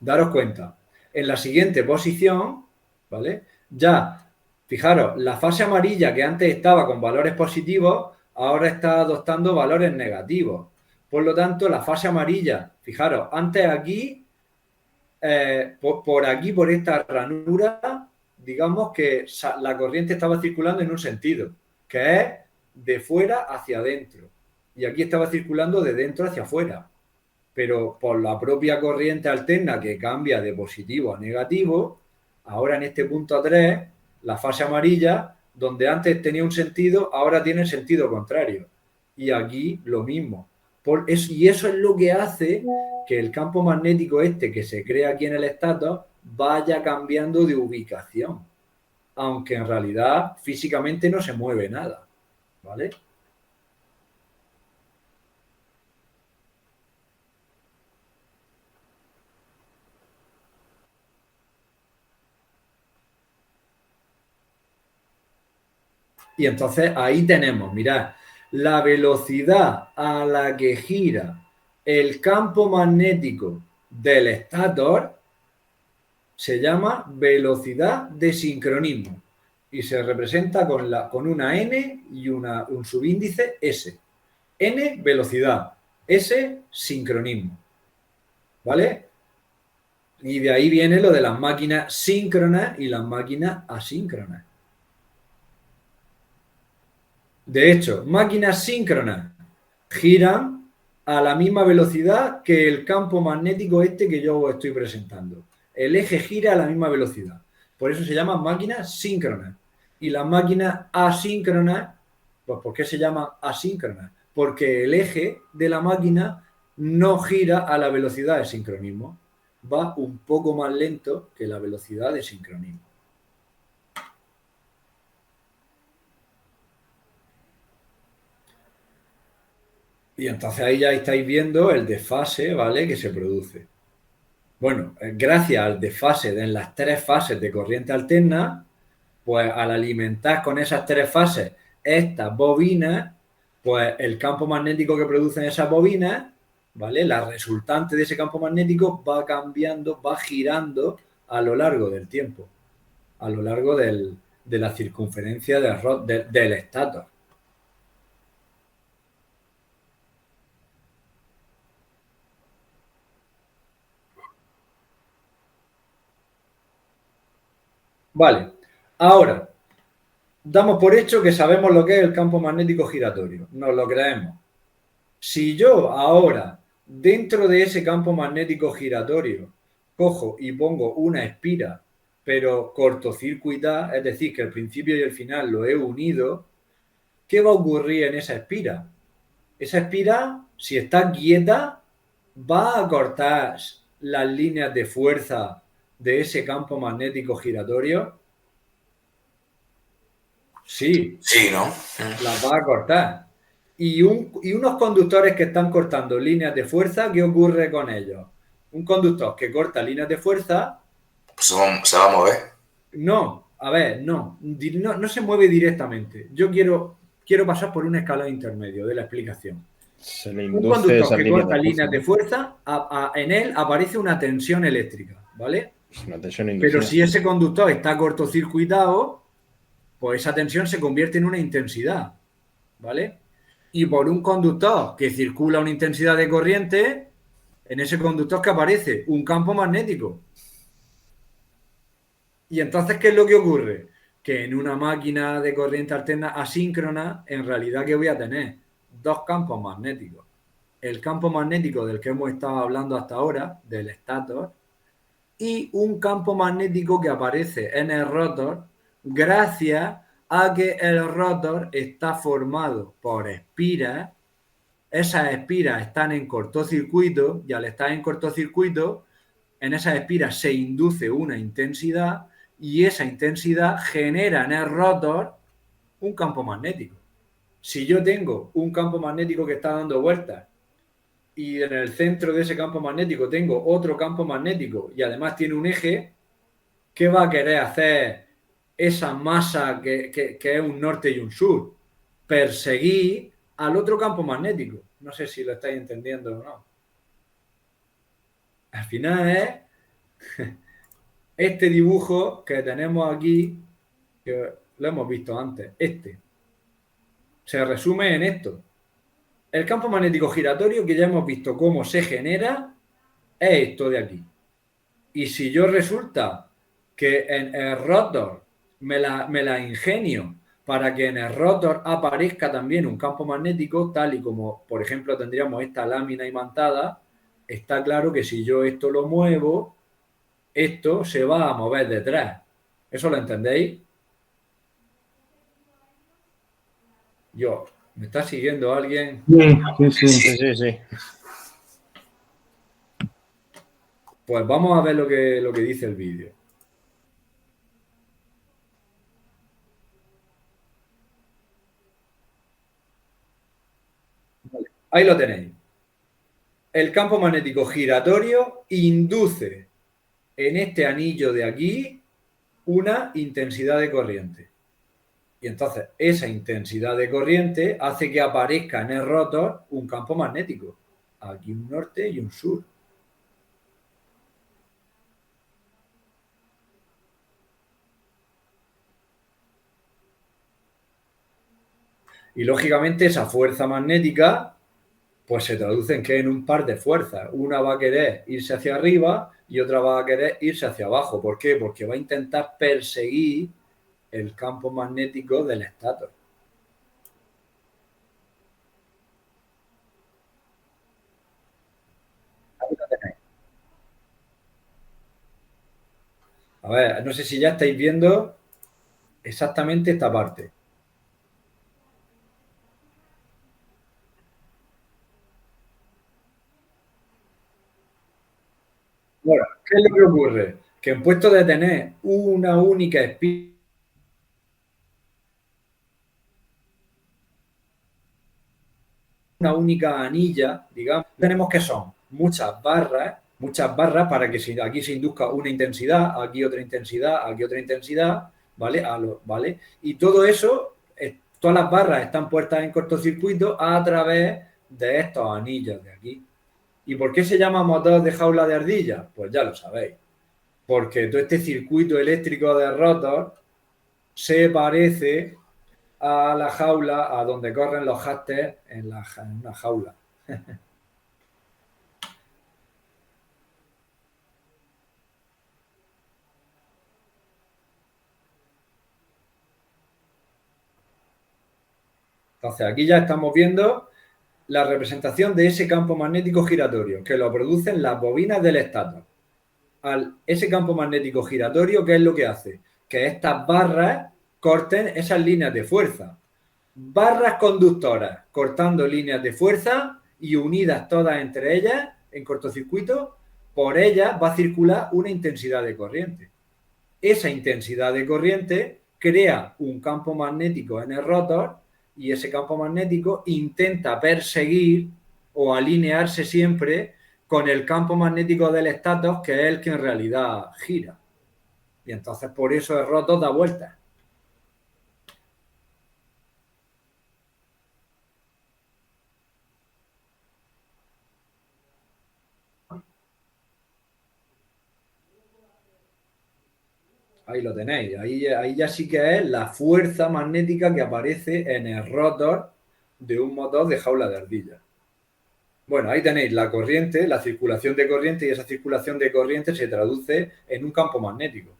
A: daros cuenta, en la siguiente posición, ¿vale? Ya, fijaros, la fase amarilla que antes estaba con valores positivos, ahora está adoptando valores negativos. Por lo tanto, la fase amarilla, fijaros, antes aquí, por aquí, por esta ranura, digamos que la corriente estaba circulando en un sentido, que es de fuera hacia adentro. Y aquí estaba circulando de dentro hacia afuera. Pero por la propia corriente alterna que cambia de positivo a negativo, ahora en este punto 3, la fase amarilla, donde antes tenía un sentido, ahora tiene el sentido contrario. Y aquí lo mismo. Y eso es lo que hace que el campo magnético este que se crea aquí en el estator vaya cambiando de ubicación. Aunque en realidad físicamente no se mueve nada. ¿Vale? Y entonces ahí tenemos, mirad, la velocidad a la que gira el campo magnético del estator se llama velocidad de sincronismo y se representa con una n y un subíndice s. N, velocidad, s, sincronismo. ¿Vale? Y de ahí viene lo de las máquinas síncronas y las máquinas asíncronas. De hecho, máquinas síncronas giran a la misma velocidad que el campo magnético este que yo os estoy presentando. El eje gira a la misma velocidad. Por eso se llaman máquinas síncronas. Y las máquinas asíncronas, pues ¿por qué se llaman asíncronas? Porque el eje de la máquina no gira a la velocidad de sincronismo. Va un poco más lento que la velocidad de sincronismo. Y entonces ahí ya estáis viendo el desfase, ¿vale? Que se produce. Bueno, gracias al desfase en las tres fases de corriente alterna, pues al alimentar con esas tres fases estas bobinas, pues el campo magnético que producen esas bobinas, ¿vale? La resultante de ese campo magnético va cambiando, va girando a lo largo del tiempo, a lo largo de la circunferencia del estator. Vale, ahora, damos por hecho que sabemos lo que es el campo magnético giratorio, nos lo creemos. Si yo ahora, dentro de ese campo magnético giratorio, cojo y pongo una espira, pero cortocircuitada, es decir, que el principio y el final lo he unido, ¿qué va a ocurrir en esa espira? Esa espira, si está quieta, va a cortar las líneas de fuerza de ese campo magnético giratorio. Sí,
C: Sí, ¿no?
A: las va a cortar. Y unos conductores que están cortando líneas de fuerza, ¿qué ocurre con ellos? Un conductor que corta líneas de fuerza,
C: Pues se va a mover.
A: no, a ver, no se mueve directamente. Yo quiero pasar por un escalón intermedio de la explicación.
F: Se le
A: Un
F: induce
A: conductor
F: esas
A: que
F: líneas
A: corta
F: de
A: líneas de
F: fuerza.
A: fuerza, en él aparece una tensión eléctrica, ¿vale?
F: Es una tensión
A: Pero
F: inducida.
A: si ese conductor está cortocircuitado, pues esa tensión se convierte en una intensidad, ¿vale? Y por un conductor que circula una intensidad de corriente, en ese conductor que aparece un campo magnético. Y entonces, ¿qué es lo que ocurre? Que en una máquina de corriente alterna asíncrona, en realidad, ¿qué voy a tener? Dos campos magnéticos. El campo magnético del que hemos estado hablando hasta ahora, del estator, y un campo magnético que aparece en el rotor gracias a que el rotor está formado por espiras. Esas espiras están en cortocircuito y al estar en cortocircuito, en esas espiras se induce una intensidad y esa intensidad genera en el rotor un campo magnético. Si yo tengo un campo magnético que está dando vueltas y en el centro de ese campo magnético tengo otro campo magnético y además tiene un eje, ¿qué va a querer hacer esa masa que es un norte y un sur? Perseguir al otro campo magnético. No sé si lo estáis entendiendo o no. Al final es este dibujo que tenemos aquí, que lo hemos visto antes, se resume en esto. El campo magnético giratorio, que ya hemos visto cómo se genera, es esto de aquí. Y si yo resulta que en el rotor me la ingenio para que en el rotor aparezca también un campo magnético, tal y como, por ejemplo, tendríamos esta lámina imantada, está claro que si yo esto lo muevo, esto se va a mover detrás. ¿Eso lo entendéis? ¿Me está siguiendo alguien?
F: Sí.
A: Pues vamos a ver lo que dice el vídeo. Vale, ahí lo tenéis. El campo magnético giratorio induce en este anillo de aquí una intensidad de corriente. Y entonces esa intensidad de corriente hace que aparezca en el rotor un campo magnético. Aquí un norte y un sur. Y lógicamente esa fuerza magnética pues se traduce en que en un par de fuerzas. Una va a querer irse hacia arriba y otra va a querer irse hacia abajo. ¿Por qué? Porque va a intentar perseguir el campo magnético del estator. Ahí lo tenéis. A ver, no sé si ya estáis viendo exactamente esta parte. Bueno, ¿qué es lo que ocurre? Que en puesto de tener una única espira, una única anilla, digamos, tenemos que son muchas barras para que aquí se induzca una intensidad, aquí otra intensidad, ¿vale? ¿Vale? Y todo eso, todas las barras están puestas en cortocircuito a través de estos anillos de aquí. ¿Y por qué se llama motor de jaula de ardilla? Pues ya lo sabéis. Porque todo este circuito eléctrico de rotor se parece a la jaula, a donde corren los hámsters en una jaula. Entonces, aquí ya estamos viendo la representación de ese campo magnético giratorio, que lo producen las bobinas del estátor. Ese campo magnético giratorio, ¿qué es lo que hace? Que estas barras corten esas líneas de fuerza. Barras conductoras cortando líneas de fuerza y unidas todas entre ellas en cortocircuito, por ellas va a circular una intensidad de corriente. Esa intensidad de corriente crea un campo magnético en el rotor y ese campo magnético intenta perseguir o alinearse siempre con el campo magnético del estátor, que es el que en realidad gira. Y entonces por eso el rotor da vueltas. Ahí lo tenéis. Ahí ya sí que es la fuerza magnética que aparece en el rotor de un motor de jaula de ardilla. Bueno, ahí tenéis la corriente, la circulación de corriente, y esa circulación de corriente se traduce en un campo magnético.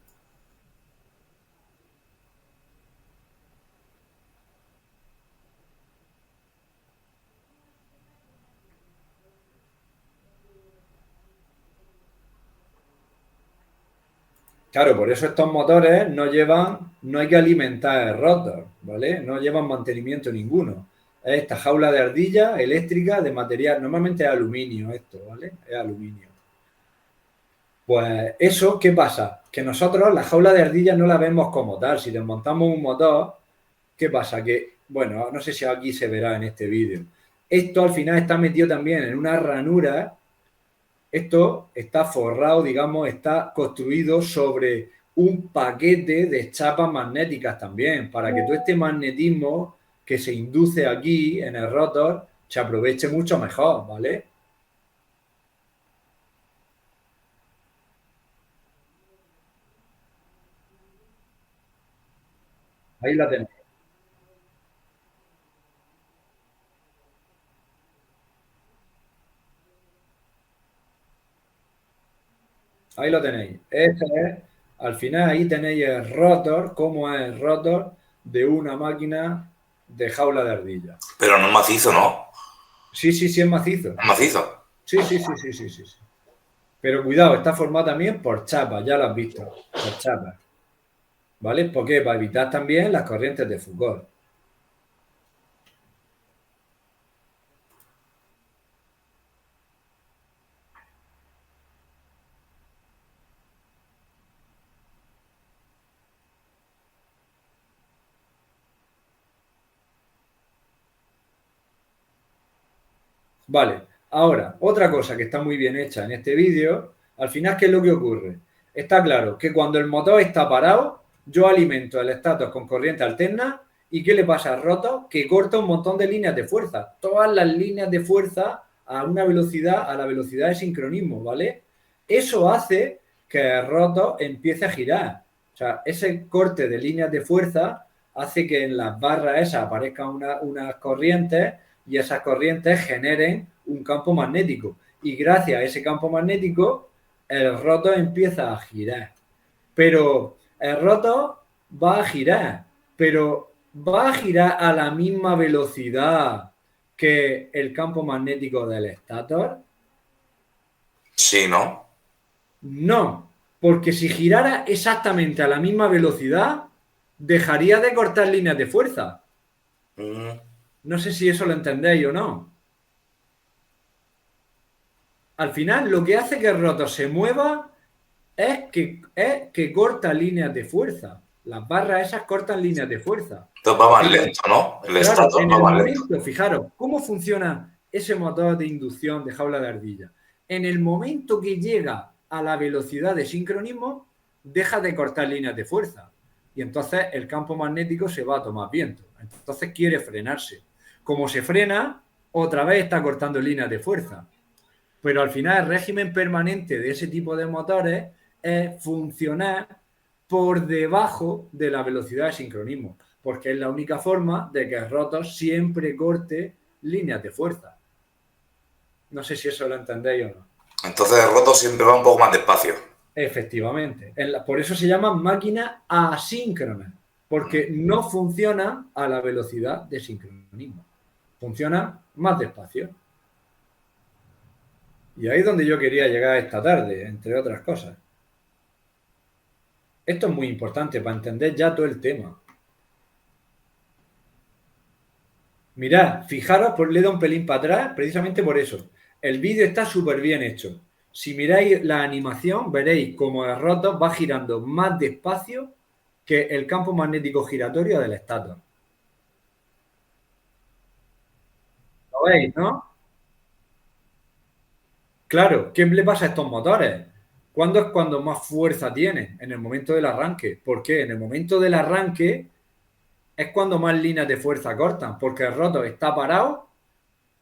A: Claro, por eso estos motores no hay que alimentar el rotor, ¿vale? No llevan mantenimiento ninguno. Es esta jaula de ardilla eléctrica de material, normalmente es aluminio esto, ¿vale? Es aluminio. Pues eso, ¿qué pasa? Que nosotros la jaula de ardilla no la vemos como tal. Si desmontamos un motor, ¿qué pasa? Que, bueno, no sé si aquí se verá en este vídeo. Esto al final está metido también en una ranura. Esto está forrado, digamos, está construido sobre un paquete de chapas magnéticas también, para que todo este magnetismo que se induce aquí en el rotor se aproveche mucho mejor, ¿vale? Ahí la tenéis. Ahí lo tenéis. Al final ahí tenéis el rotor, cómo es el rotor de una máquina de jaula de ardilla.
C: Pero no es macizo, ¿no?
A: Sí, es macizo.
C: Es macizo.
A: Sí. Pero cuidado, está formado también por chapas, ya lo has visto, por chapas. ¿Vale? ¿Por qué? Para evitar también las corrientes de Foucault. Vale, ahora, otra cosa que está muy bien hecha en este vídeo, al final, ¿qué es lo que ocurre? Está claro que cuando el motor está parado, yo alimento el estátor con corriente alterna y ¿qué le pasa al rotor? Que corta un montón de líneas de fuerza. Todas las líneas de fuerza a una velocidad, a la velocidad de sincronismo, ¿vale? Eso hace que el rotor empiece a girar. O sea, ese corte de líneas de fuerza hace que en las barras esas aparezcan unas corrientes y esas corrientes generen un campo magnético. Y gracias a ese campo magnético, el rotor empieza a girar. Pero el rotor va a girar, pero va a girar a la misma velocidad que el campo magnético del estátor.
C: Sí, ¿no?
A: No, porque si girara exactamente a la misma velocidad, dejaría de cortar líneas de fuerza. No sé si eso lo entendéis o no. Al final, lo que hace que el rotor se mueva es que corta líneas de fuerza. Las barras esas cortan líneas de fuerza.
C: Entonces va más lento, ¿no? El
A: Claro,
C: estator
A: en
C: va
A: el
C: más lento.
A: momento, fijaros, ¿cómo funciona ese motor de inducción de jaula de ardilla? En el momento que llega a la velocidad de sincronismo, deja de cortar líneas de fuerza. Y entonces el campo magnético se va a tomar viento. Entonces quiere frenarse. Como se frena, otra vez está cortando líneas de fuerza. Pero al final el régimen permanente de ese tipo de motores es funcionar por debajo de la velocidad de sincronismo, porque es la única forma de que el rotor siempre corte líneas de fuerza. No sé si eso lo entendéis o no.
C: Entonces el rotor siempre va un poco más despacio.
A: Efectivamente. Por eso se llaman máquinas asíncronas, porque no funcionan a la velocidad de sincronismo. Funcionan más despacio. Y ahí es donde yo quería llegar esta tarde, entre otras cosas. Esto es muy importante para entender ya todo el tema. Mirad, fijaros, pues le he dado un pelín para atrás, precisamente por eso. El vídeo está súper bien hecho. Si miráis la animación, veréis cómo el rotor va girando más despacio que el campo magnético giratorio del estator. ¿Lo veis, no? Claro, ¿qué le pasa a estos motores? ¿Cuándo es cuando más fuerza tienen? En el momento del arranque. ¿Por qué? En el momento del arranque es cuando más líneas de fuerza cortan, porque el rotor está parado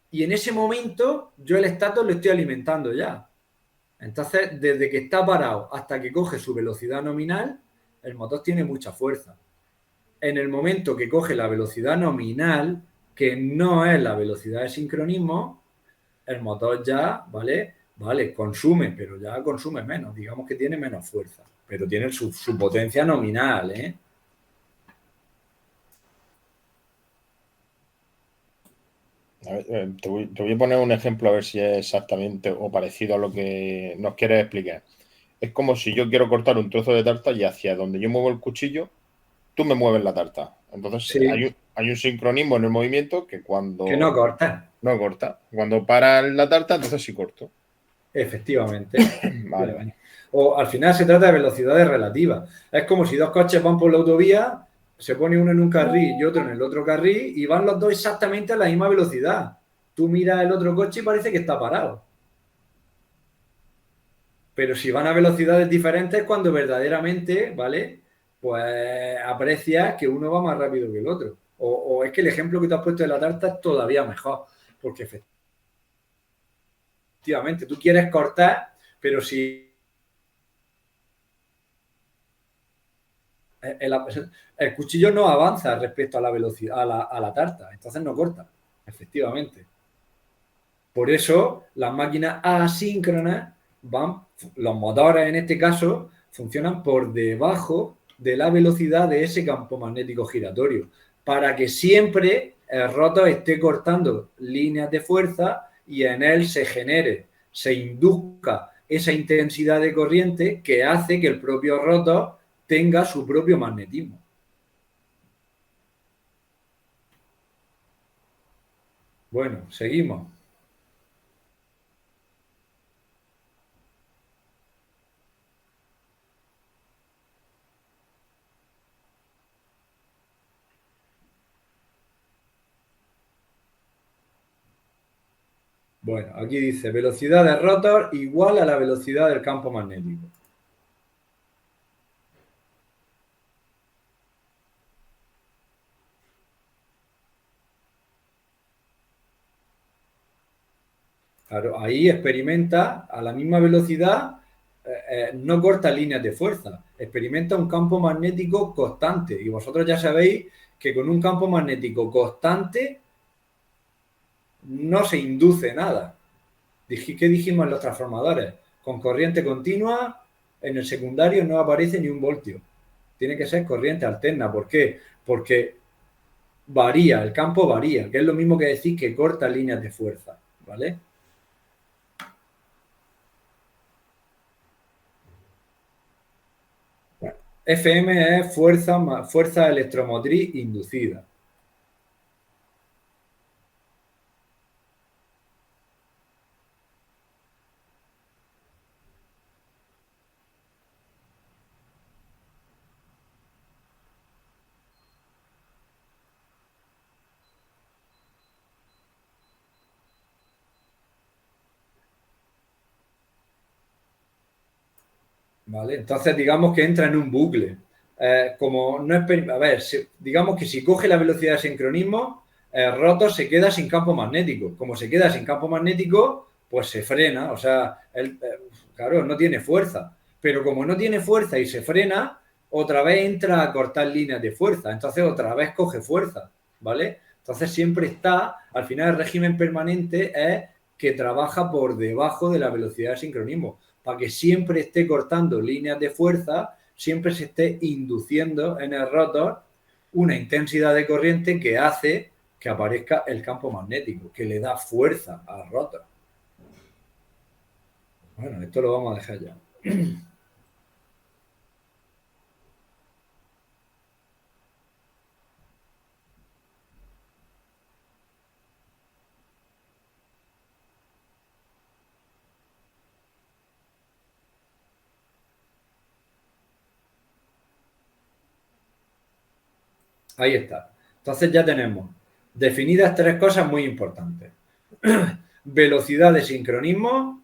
A: y en ese momento yo el estator lo estoy alimentando ya. Entonces, desde que está parado hasta que coge su velocidad nominal, el motor tiene mucha fuerza. En el momento que coge la velocidad nominal, que no es la velocidad de sincronismo, el motor ya, vale, consume, pero ya consume menos, digamos que tiene menos fuerza, pero tiene su potencia nominal, ¿eh?
F: A ver, te voy a poner un ejemplo a ver si es exactamente o parecido a lo que nos quieres explicar. Es como si yo quiero cortar un trozo de tarta y hacia donde yo muevo el cuchillo, tú me mueves la tarta. Entonces
A: Sí,
F: hay un sincronismo en el movimiento que
A: que no
F: cuando
A: corta,
F: no corta, cuando para la tarta, entonces sí corto.
A: efectivamente.
F: Vale, vale.
A: O al final se trata de velocidades relativas. Es como si dos coches van por la autovía, se pone uno en un carril y otro en el otro carril y van los dos exactamente a la misma velocidad. Tú miras el otro coche y parece que está parado. Pero si van a velocidades diferentes, cuando verdaderamente, ¿vale? Pues aprecias que uno va más rápido que el otro. O es que el ejemplo que te has puesto de la tarta es todavía mejor, porque efectivamente tú quieres cortar, pero si el cuchillo no avanza respecto a la velocidad, a la tarta, entonces no corta, efectivamente. Por eso las máquinas asíncronas los motores en este caso, funcionan por debajo de la velocidad de ese campo magnético giratorio, para que siempre el rotor esté cortando líneas de fuerza y en él se induzca esa intensidad de corriente que hace que el propio rotor tenga su propio magnetismo. Bueno, seguimos. Bueno, aquí dice velocidad del rotor igual a la velocidad del campo magnético. Claro, ahí experimenta a la misma velocidad, no corta líneas de fuerza, experimenta un campo magnético constante. Y vosotros ya sabéis que con un campo magnético constante no se induce nada. ¿Qué dijimos en los transformadores? Con corriente continua, en el secundario no aparece ni un voltio. Tiene que ser corriente alterna. ¿Por qué? Porque varía, el campo varía, que es lo mismo que decir que corta líneas de fuerza, ¿vale? FM es fuerza electromotriz inducida. ¿vale? Entonces, digamos que entra en un bucle. Como no es, a ver, digamos que si coge la velocidad de sincronismo, el rotor se queda sin campo magnético. Como se queda sin campo magnético, pues se frena. O sea, claro, no tiene fuerza. Pero como no tiene fuerza y se frena, otra vez entra a cortar líneas de fuerza. Entonces, otra vez coge fuerza, ¿vale? Entonces, siempre está, al final, el régimen permanente es que trabaja por debajo de la velocidad de sincronismo, para que siempre esté cortando líneas de fuerza, siempre se esté induciendo en el rotor una intensidad de corriente que hace que aparezca el campo magnético, que le da fuerza al rotor. Bueno, esto lo vamos a dejar ya. Ahí está. Entonces ya tenemos definidas tres cosas muy importantes. Velocidad de sincronismo.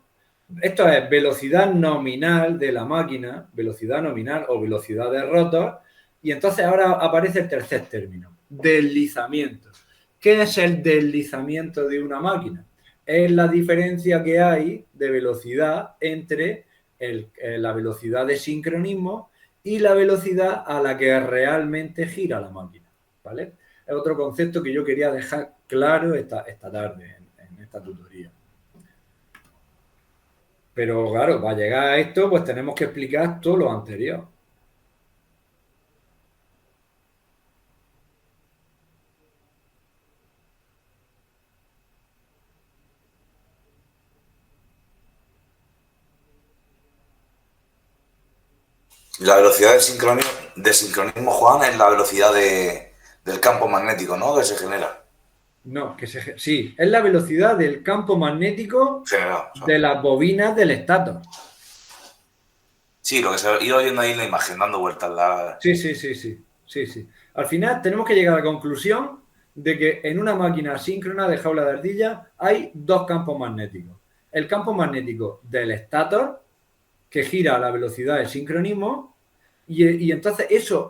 A: Esto es velocidad nominal de la máquina, velocidad nominal o velocidad de rotor. Y entonces ahora aparece el tercer término, deslizamiento. ¿Qué es el deslizamiento de una máquina? Es la diferencia que hay de velocidad entre la velocidad de sincronismo y la velocidad a la que realmente gira la máquina, ¿vale? Es otro concepto que yo quería dejar claro esta tarde en esta tutoría. Pero claro, para llegar a esto, pues tenemos que explicar todo lo anterior.
C: La velocidad de sincronismo, Juan, es la velocidad del campo magnético, ¿no? Que se genera.
A: No, sí, es la velocidad del campo magnético de las bobinas del estator.
C: Sí, lo que se ha ido viendo ahí en la imagen, dando vueltas.
A: Sí. Al final tenemos que llegar a la conclusión de que en una máquina síncrona de jaula de ardilla hay dos campos magnéticos. El campo magnético del estator, que gira a la velocidad de sincronismo, y entonces eso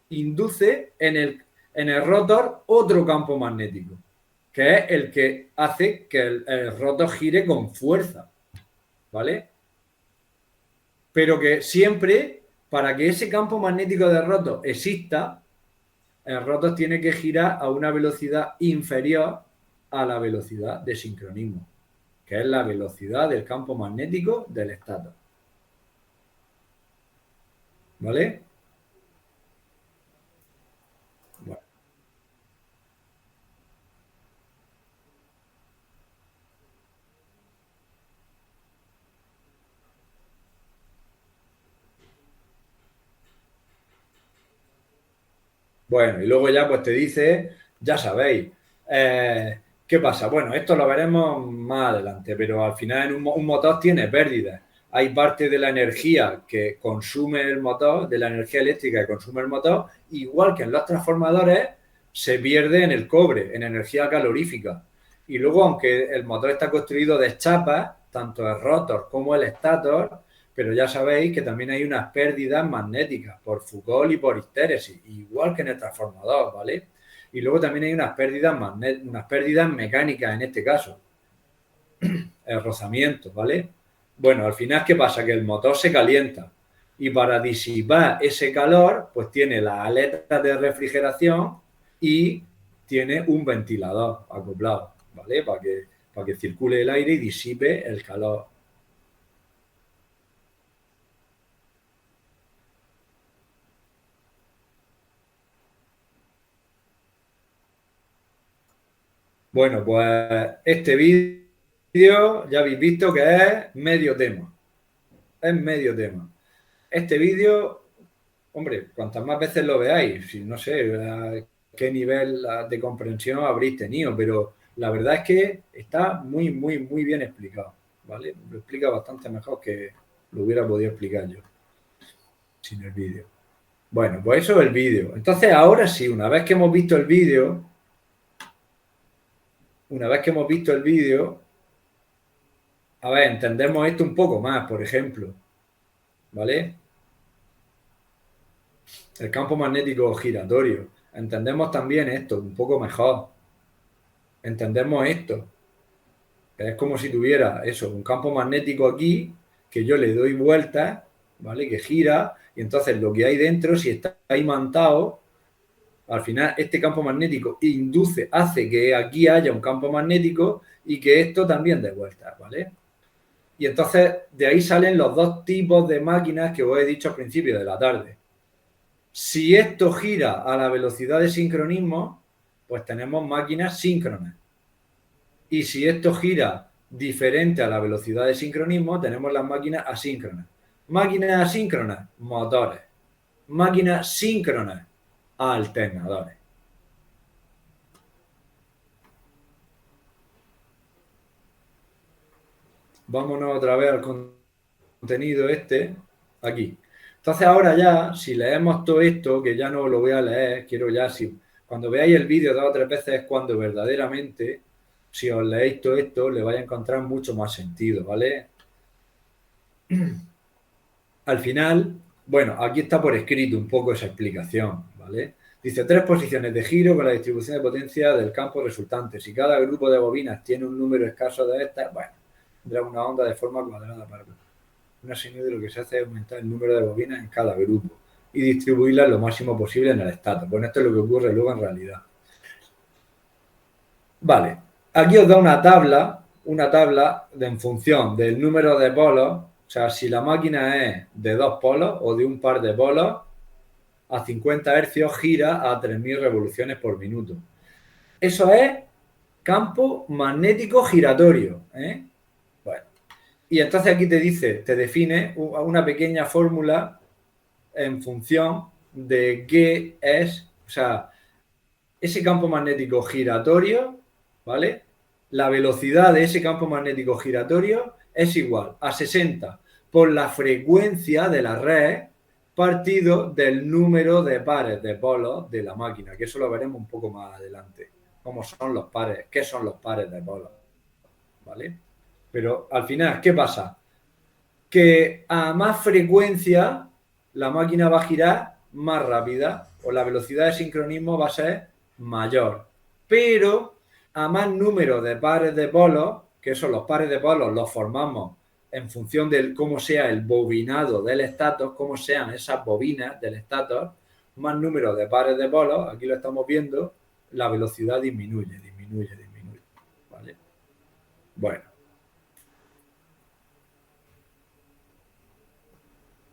A: induce en el rotor otro campo magnético, que es el que hace que el rotor gire con fuerza, ¿vale? Pero que siempre, para que ese campo magnético de rotor exista, el rotor tiene que girar a una velocidad inferior a la velocidad de sincronismo, que es la velocidad del campo magnético del estator. ¿Vale? Bueno, y luego ya pues te dice, ya sabéis, ¿qué pasa? Bueno, esto lo veremos más adelante, pero al final en un motor tiene pérdidas. Hay parte de la energía que consume el motor, de la energía eléctrica que consume el motor, igual que en los transformadores, se pierde en el cobre, en energía calorífica. Y luego, aunque el motor está construido de chapas, tanto el rotor como el estator, pero ya sabéis que también hay unas pérdidas magnéticas por Foucault y por histéresis, igual que en el transformador, ¿vale? Y luego también hay unas pérdidas mecánicas en este caso, el rozamiento, ¿vale? Bueno, al final, ¿qué pasa? Que el motor se calienta y para disipar ese calor, pues tiene las aletas de refrigeración y tiene un ventilador acoplado, ¿vale? Para que circule el aire y disipe el calor. Bueno, pues este vídeo ya habéis visto que es medio tema. Es medio tema. Este vídeo, hombre, cuantas más veces lo veáis, si no sé qué nivel de comprensión habréis tenido, pero la verdad es que está muy, muy, muy bien explicado, ¿vale? Lo explica bastante mejor que lo hubiera podido explicar yo sin el vídeo. Bueno, pues eso es el vídeo. Entonces, ahora sí, una vez que hemos visto el vídeo, a ver, entendemos esto un poco más, por ejemplo. ¿vale? El campo magnético giratorio. Entendemos también esto un poco mejor. Entendemos esto. Es como si tuviera eso, un campo magnético aquí, que yo le doy vueltas, ¿vale? Que gira, y entonces lo que hay dentro, si está imantado, al final este campo magnético hace que aquí haya un campo magnético y que esto también dé vueltas, ¿vale? Y entonces de ahí salen los dos tipos de máquinas que os he dicho al principio de la tarde. Si esto gira a la velocidad de sincronismo, pues tenemos máquinas síncronas. Y si esto gira diferente a la velocidad de sincronismo, tenemos las máquinas asíncronas. Máquinas asíncronas, motores. Máquinas síncronas, alternadores. Vámonos otra vez al contenido aquí. Entonces ahora ya, si leemos todo esto, que ya no lo voy a leer, quiero ya, si cuando veáis el vídeo 2 o 3 veces es cuando verdaderamente, si os leéis todo esto, le vais a encontrar mucho más sentido, ¿vale? Al final, bueno, aquí está por escrito un poco esa explicación, ¿vale? Dice 3 posiciones de giro con la distribución de potencia del campo resultante. Si cada grupo de bobinas tiene un número escaso de estas, bueno, tendrá una onda de forma cuadrada para una señal de lo que se hace es aumentar el número de bobinas en cada grupo y distribuirlas lo máximo posible en el estator. Bueno, esto es lo que ocurre luego en realidad. Vale, aquí os da una tabla en función del número de polos, o sea, si la máquina es de 2 polos o de un par de polos, a 50 hercios gira a 3000 revoluciones por minuto. Eso es campo magnético giratorio, ¿eh? Bueno, y entonces aquí te define una pequeña fórmula en función de qué es, o sea, ese campo magnético giratorio, ¿vale? La velocidad de ese campo magnético giratorio es igual a 60 por la frecuencia de la red partido del número de pares de polos de la máquina, que eso lo veremos un poco más adelante. ¿Cómo son los pares? ¿Qué son los pares de polos? ¿Vale? Pero al final, ¿qué pasa? Que a más frecuencia la máquina va a girar más rápida o la velocidad de sincronismo va a ser mayor. Pero a más número de pares de polos, que esos los pares de polos los formamos en función de cómo sea el bobinado del estator, cómo sean esas bobinas del estator, más número de pares de polos, aquí lo estamos viendo, la velocidad disminuye. ¿Vale?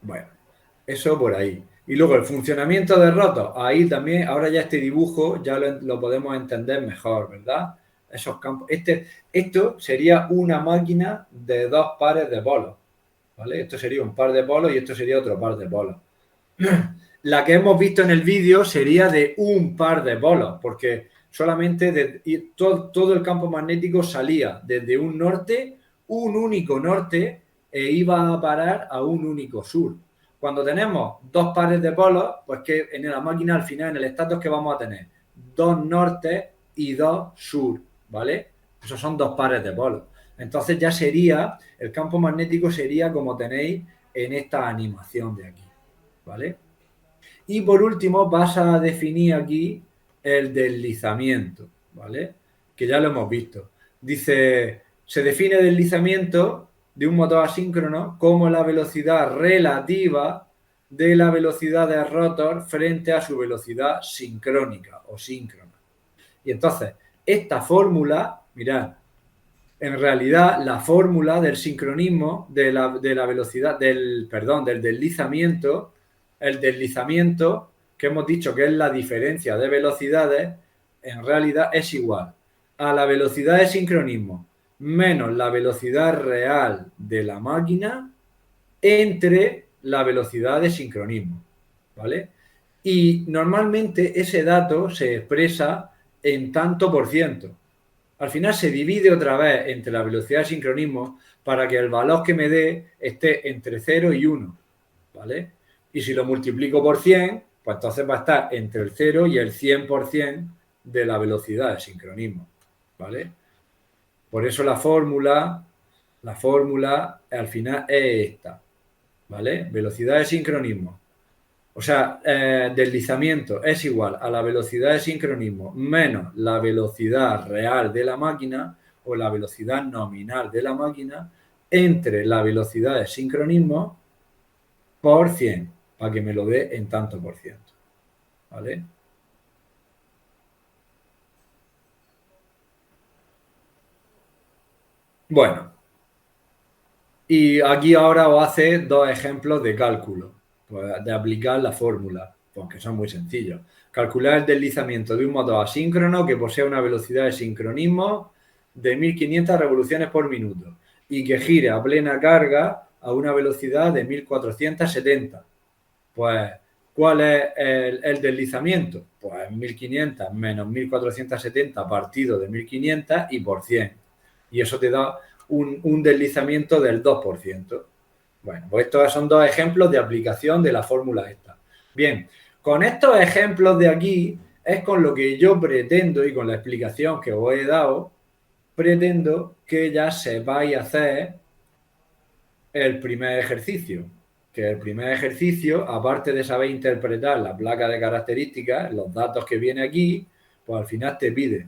A: Bueno, eso por ahí. Y luego el funcionamiento de rotos, ahí también, ahora ya este dibujo ya lo podemos entender mejor, ¿verdad? Esos campos. Esto sería una máquina de 2 pares de polos, ¿vale? Esto sería un par de polos y esto sería otro par de polos. La que hemos visto en el vídeo sería de un par de polos, porque solamente todo el campo magnético salía desde un norte, un único norte, e iba a parar a un único sur. Cuando tenemos 2 pares de polos, pues que en la máquina al final, en el estator, que vamos a tener 2 nortes y 2 sur, ¿vale? Esos son 2 pares de polos. Entonces ya sería, el campo magnético sería como tenéis en esta animación de aquí, ¿vale? Y por último vas a definir aquí el deslizamiento, ¿vale? Que ya lo hemos visto. Dice, se define deslizamiento de un motor asíncrono como la velocidad relativa de la velocidad del rotor frente a su velocidad sincrónica o síncrona. Y entonces, esta fórmula, mirad, en realidad la fórmula del sincronismo, de la velocidad, del deslizamiento, el deslizamiento, que hemos dicho que es la diferencia de velocidades, en realidad es igual a la velocidad de sincronismo menos la velocidad real de la máquina entre la velocidad de sincronismo, ¿vale? Y normalmente ese dato se expresa en tanto por ciento. Al final se divide otra vez entre la velocidad de sincronismo para que el valor que me dé esté entre 0 y 1, ¿vale? Y si lo multiplico por 100, pues entonces va a estar entre el 0 y el 100% de la velocidad de sincronismo, ¿vale? Por eso la fórmula al final es esta, ¿vale? Velocidad de sincronismo. O sea, deslizamiento es igual a la velocidad de sincronismo menos la velocidad real de la máquina o la velocidad nominal de la máquina entre la velocidad de sincronismo por 100, para que me lo dé en tanto por ciento. ¿Vale? Bueno, y aquí ahora os hace dos ejemplos de cálculo, pues, de aplicar la fórmula, porque son muy sencillos. Calcular el deslizamiento de un motor asíncrono que posee una velocidad de sincronismo de 1500 revoluciones por minuto y que gire a plena carga a una velocidad de 1470. Pues, ¿cuál es el deslizamiento? Pues 1500 menos 1470 partido de 1500 y por 100. Y eso te da un deslizamiento del 2%. Bueno, pues estos son dos ejemplos de aplicación de la fórmula esta. Bien, con estos ejemplos de aquí es con lo que yo pretendo y con la explicación que os he dado, pretendo que ya sepáis hacer el primer ejercicio. Que el primer ejercicio, aparte de saber interpretar la placa de características, los datos que viene aquí, pues al final te pide.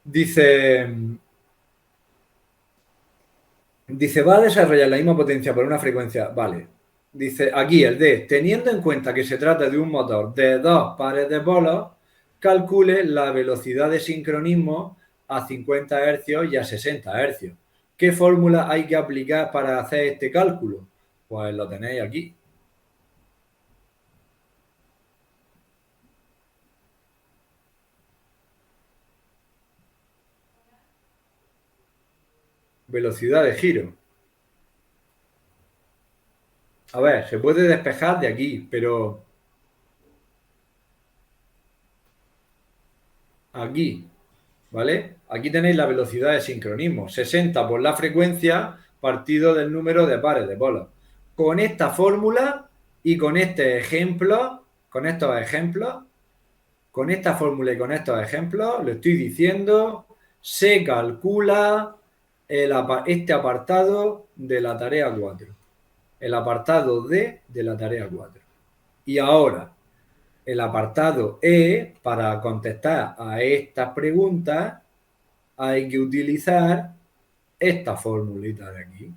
A: Dice, va a desarrollar la misma potencia por una frecuencia, vale. Dice aquí el D, teniendo en cuenta que se trata de un motor de dos pares de polos, calcule la velocidad de sincronismo a 50 Hz y a 60 Hz. ¿Qué fórmula hay que aplicar para hacer este cálculo? Pues lo tenéis aquí. Velocidad de giro. A ver, se puede despejar de aquí, pero aquí, ¿vale? Aquí tenéis la velocidad de sincronismo, 60 por la frecuencia partido del número de pares de polos. Con esta fórmula y con este ejemplo, con estos ejemplos, con esta fórmula y con estos ejemplos, lo estoy diciendo, se calcula este apartado de la tarea 4. El apartado D de la tarea 4. Y ahora, el apartado E, para contestar a estas preguntas, hay que utilizar esta formulita de aquí.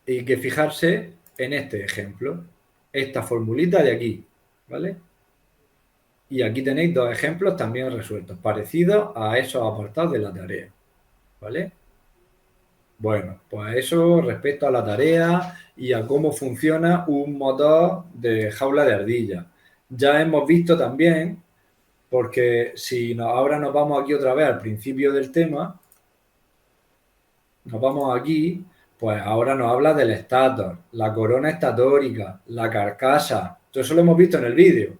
A: Hay que fijarse en este ejemplo, esta formulita de aquí, ¿vale? Y aquí tenéis dos ejemplos también resueltos, parecidos a esos apartados de la tarea, ¿vale? Bueno, pues eso respecto a la tarea y a cómo funciona un motor de jaula de ardilla. Ya hemos visto también, porque si ahora nos vamos aquí otra vez al principio del tema, nos vamos aquí, pues ahora nos habla del estator, la corona estatórica, la carcasa. Todo eso lo hemos visto en el vídeo.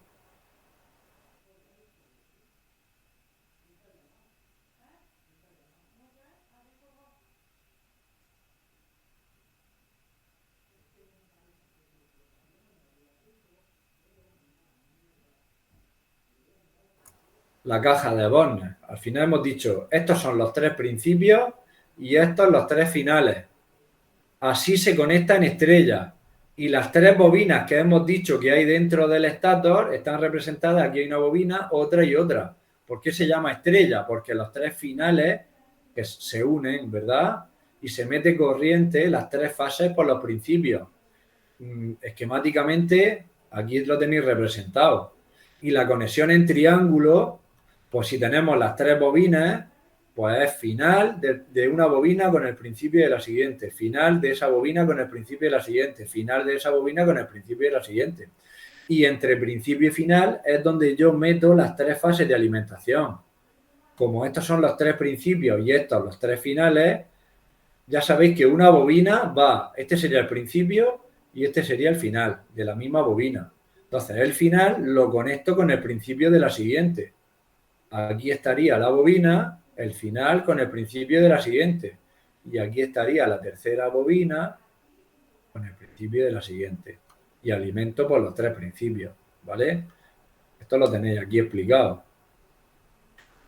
A: La caja de Bornes. Al final hemos dicho, estos son los tres principios y estos los tres finales. Así se conectan estrellas. Y las tres bobinas que hemos dicho que hay dentro del estator están representadas. Aquí hay una bobina, otra y otra. ¿Por qué se llama estrella? Porque los tres finales que se unen, ¿verdad? Y se mete corriente las tres fases por los principios. Esquemáticamente, aquí lo tenéis representado. Y la conexión en triángulo, pues si tenemos las tres bobinas, pues es final de una bobina con el principio de la siguiente, final de esa bobina con el principio de la siguiente, final de esa bobina con el principio de la siguiente. Y entre principio y final es donde yo meto las tres fases de alimentación. Como estos son los tres principios y estos los tres finales, ya sabéis que una bobina va, este sería el principio y este sería el final de la misma bobina. Entonces el final lo conecto con el principio de la siguiente. Aquí estaría la bobina, el final con el principio de la siguiente. Y aquí estaría la tercera bobina con el principio de la siguiente. Y alimento por los tres principios, ¿vale? Esto lo tenéis aquí explicado.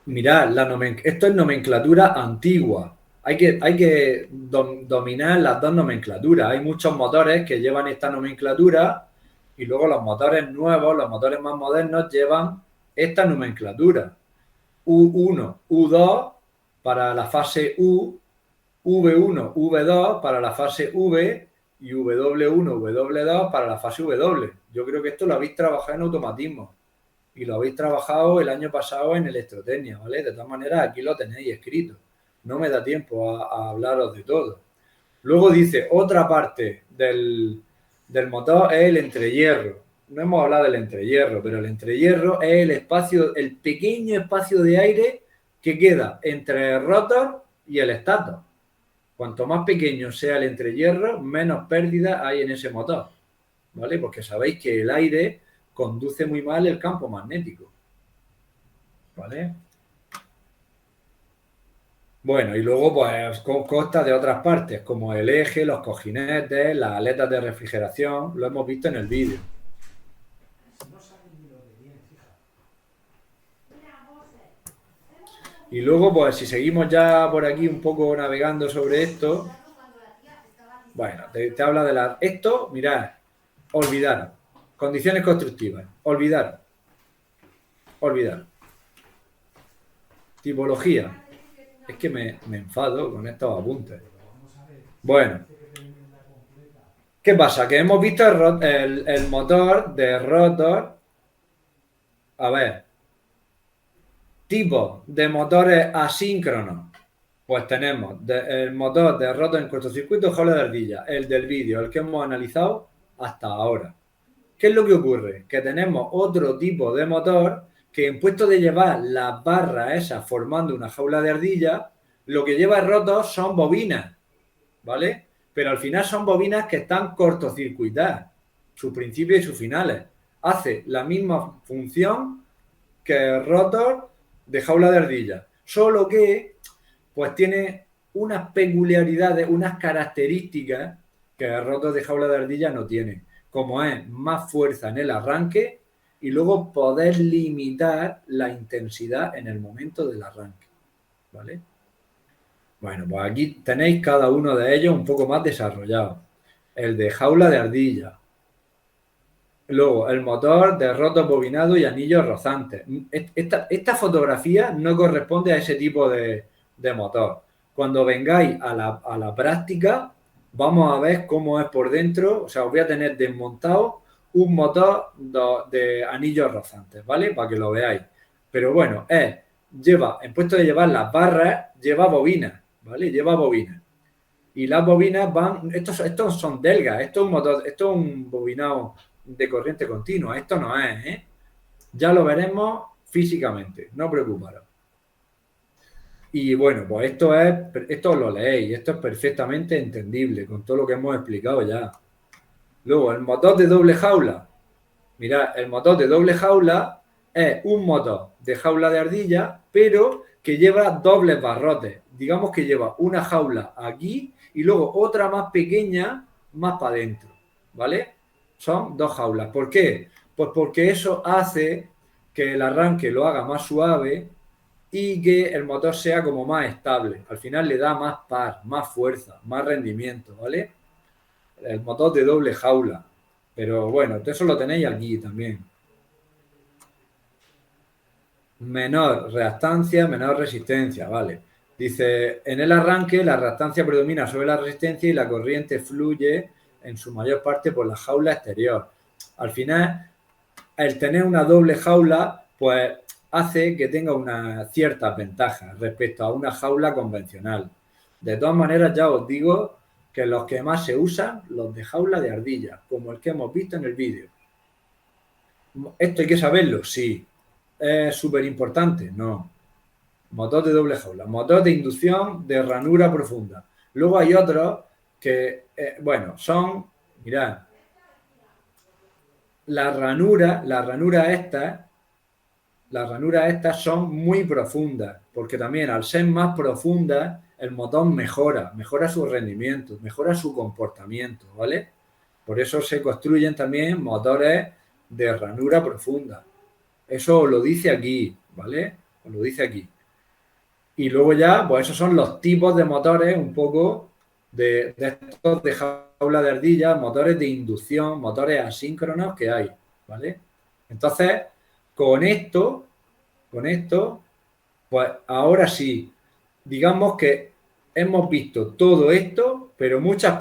A: Mirad, esto es nomenclatura antigua. Hay que dominar las dos nomenclaturas. Hay muchos motores que llevan esta nomenclatura y luego los motores nuevos, los motores más modernos, llevan esta nomenclatura. U1, U2 para la fase U, V1, V2 para la fase V y W1, W2 para la fase W. Yo creo que esto lo habéis trabajado en automatismo y lo habéis trabajado el año pasado en electrotecnia, ¿vale? De todas maneras, aquí lo tenéis escrito. No me da tiempo a hablaros de todo. Luego dice, otra parte del motor es el entrehierro. No hemos hablado del entrehierro, pero el entrehierro es el espacio, el pequeño espacio de aire que queda entre el rotor y el estator. Cuanto más pequeño sea el entrehierro, menos pérdida hay en ese motor, ¿vale? Porque sabéis que el aire conduce muy mal el campo magnético, ¿vale? Bueno, y luego pues consta de otras partes, como el eje, los cojinetes, las aletas de refrigeración, lo hemos visto en el vídeo. Y luego, pues si seguimos ya por aquí un poco navegando sobre esto, bueno, te habla de la... Esto, mirad, olvidar. Condiciones constructivas, olvidar. Olvidar. Tipología. Es que me enfado con estos apuntes. Bueno. ¿Qué pasa? Que hemos visto el motor de rotor. A ver. Tipos de motores asíncronos. Pues tenemos el motor de rotor en cortocircuito, jaula de ardilla, el del vídeo, el que hemos analizado hasta ahora. ¿Qué es lo que ocurre? Que tenemos otro tipo de motor que en puesto de llevar las barras esas formando una jaula de ardilla, lo que lleva el rotor son bobinas, ¿vale? Pero al final son bobinas que están cortocircuitadas, sus principios y sus finales. Hace la misma función que el rotor de jaula de ardilla, solo que pues tiene unas peculiaridades, unas características que el rotor de jaula de ardilla no tiene, como es más fuerza en el arranque y luego poder limitar la intensidad en el momento del arranque, ¿vale? Bueno, pues aquí tenéis cada uno de ellos un poco más desarrollado. El de jaula de ardilla. Luego, el motor de rotor bobinado y anillos rozantes. Esta fotografía no corresponde a ese tipo de motor. Cuando vengáis a la práctica, vamos a ver cómo es por dentro. O sea, os voy a tener desmontado un motor de anillos rozantes, ¿vale? Para que lo veáis. Pero bueno, en puesto de llevar las barras, lleva bobinas, ¿vale? Lleva bobinas. Y las bobinas van... Estos son delgas. Esto es un bobinado de corriente continua. Esto no es, ¿eh? Ya lo veremos físicamente. No preocuparos. Y bueno, pues esto lo leéis, esto es perfectamente entendible con todo lo que hemos explicado ya. Luego, el motor de doble jaula. Mirad, el motor de doble jaula es un motor de jaula de ardilla, pero que lleva dobles barrotes. Digamos que lleva una jaula aquí y luego otra más pequeña más para adentro, ¿vale? Son dos jaulas. ¿Por qué? Pues porque eso hace que el arranque lo haga más suave y que el motor sea como más estable. Al final le da más par, más fuerza, más rendimiento, ¿vale? El motor de doble jaula. Pero bueno, eso lo tenéis aquí también. Menor reactancia, menor resistencia, ¿vale? Dice, en el arranque la reactancia predomina sobre la resistencia y la corriente fluye en su mayor parte por la jaula exterior. Al final, el tener una doble jaula, pues hace que tenga una cierta ventaja respecto a una jaula convencional. De todas maneras, ya os digo que los que más se usan, los de jaula de ardilla, como el que hemos visto en el vídeo. ¿Esto hay que saberlo? Sí. ¿Es súper importante? No. Motor de doble jaula. Motor de inducción de ranura profunda. Luego hay otros que, bueno, son, mirad, las ranuras estas son muy profundas, porque también al ser más profundas, el motor mejora su rendimiento, mejora su comportamiento, ¿vale? Por eso se construyen también motores de ranura profunda. Eso os lo dice aquí, ¿vale? Os lo dice aquí. Y luego ya, pues esos son los tipos de motores un poco de estos de jaula de ardilla, motores de inducción, motores asíncronos que hay, ¿vale? Entonces, con esto, pues ahora sí, digamos que hemos visto todo esto, pero muchas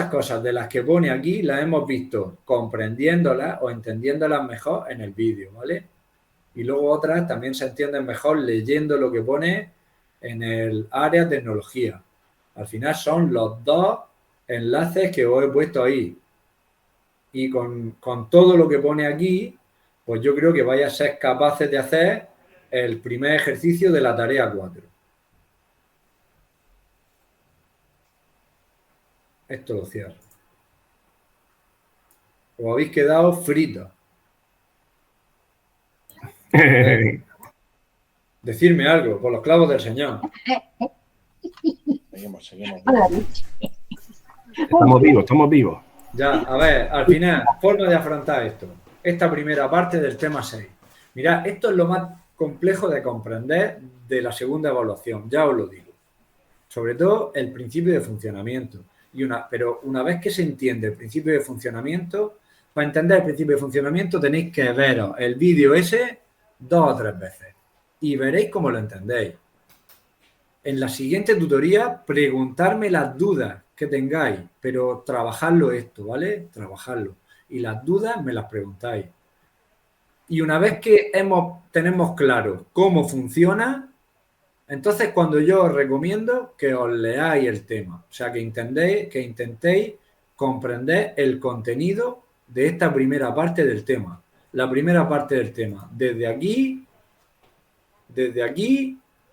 A: cosas de las que pone aquí las hemos visto comprendiéndolas o entendiéndolas mejor en el vídeo, ¿vale? Y luego otras también se entienden mejor leyendo lo que pone en el área tecnología. Al final son los dos enlaces que os he puesto ahí. Y con todo lo que pone aquí, pues yo creo que vais a ser capaces de hacer el primer ejercicio de la tarea 4. Esto lo cierro. Os habéis quedado fritos. Decirme algo, por los clavos del Señor.
F: Seguimos.
G: Estamos vivos.
A: Ya, a ver, al final, forma de afrontar esto. Esta primera parte del tema 6. Mirad, esto es lo más complejo de comprender de la segunda evaluación, ya os lo digo. Sobre todo el principio de funcionamiento. Pero una vez que se entiende el principio de funcionamiento, para entender el principio de funcionamiento tenéis que veros el vídeo ese 2 o 3 veces y veréis cómo lo entendéis. En la siguiente tutoría, preguntarme las dudas que tengáis, pero trabajarlo esto, ¿vale? Trabajarlo. Y las dudas me las preguntáis. Y una vez que tenemos claro cómo funciona, entonces cuando yo os recomiendo que os leáis el tema, o sea, que intentéis comprender el contenido de esta primera parte del tema. La primera parte del tema, desde aquí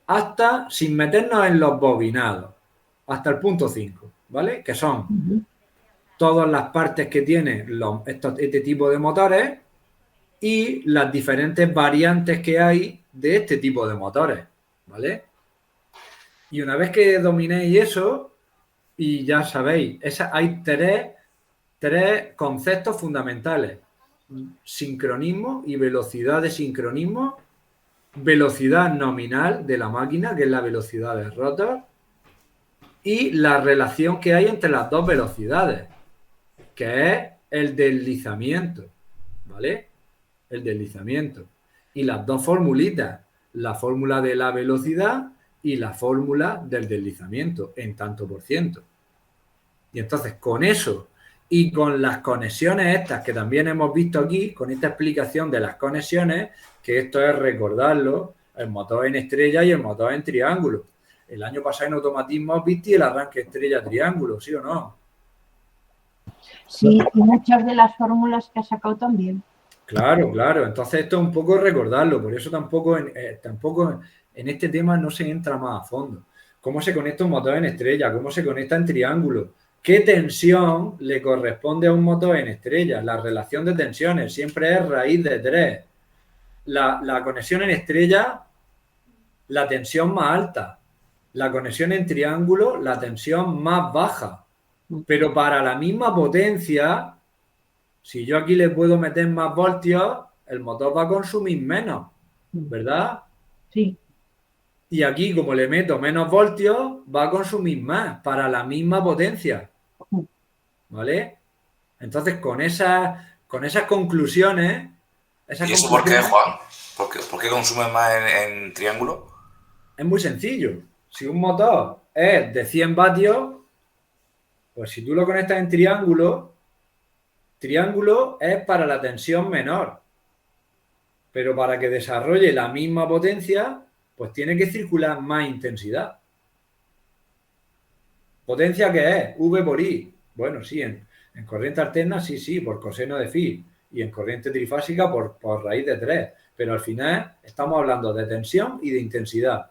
A: hasta, sin meternos en los bobinados, hasta el punto 5, ¿vale? Que son todas las partes que tiene este tipo de motores y las diferentes variantes que hay de este tipo de motores, ¿vale? Y una vez que dominéis eso, y ya sabéis, hay tres conceptos fundamentales: sincronismo y velocidad de sincronismo, velocidad nominal de la máquina, que es la velocidad del rotor, y la relación que hay entre las dos velocidades, que es el deslizamiento, ¿vale? El deslizamiento. Y las dos formulitas, la fórmula de la velocidad y la fórmula del deslizamiento en tanto por ciento. Y entonces con eso y con las conexiones estas que también hemos visto aquí, con esta explicación de las conexiones, que esto es recordarlo, el motor en estrella y el motor en triángulo. El año pasado en automatismo viste el arranque estrella-triángulo, ¿sí o no?
B: Sí, y muchas de las fórmulas que has sacado también.
A: Claro. Entonces esto es un poco recordarlo, por eso tampoco en este tema no se entra más a fondo. ¿Cómo se conecta un motor en estrella? ¿Cómo se conecta en triángulo? ¿Qué tensión le corresponde a un motor en estrella? La relación de tensiones siempre es raíz de 3. La conexión en estrella, la tensión más alta. La conexión en triángulo, la tensión más baja. Pero para la misma potencia, si yo aquí le puedo meter más voltios, el motor va a consumir menos, ¿verdad?
B: Sí.
A: Y aquí, como le meto menos voltios, va a consumir más para la misma potencia, ¿vale? Entonces, con esas conclusiones...
C: ¿Y eso por qué, Juan? ¿Por qué consume más en triángulo?
A: Es muy sencillo. Si un motor es de 100 vatios, pues si tú lo conectas en triángulo es para la tensión menor. Pero para que desarrolle la misma potencia, pues tiene que circular más intensidad. ¿Potencia qué es? V por I. Bueno, sí, en corriente alterna sí, por coseno de phi. Y en corriente trifásica por raíz de 3. Pero al final estamos hablando de tensión y de intensidad.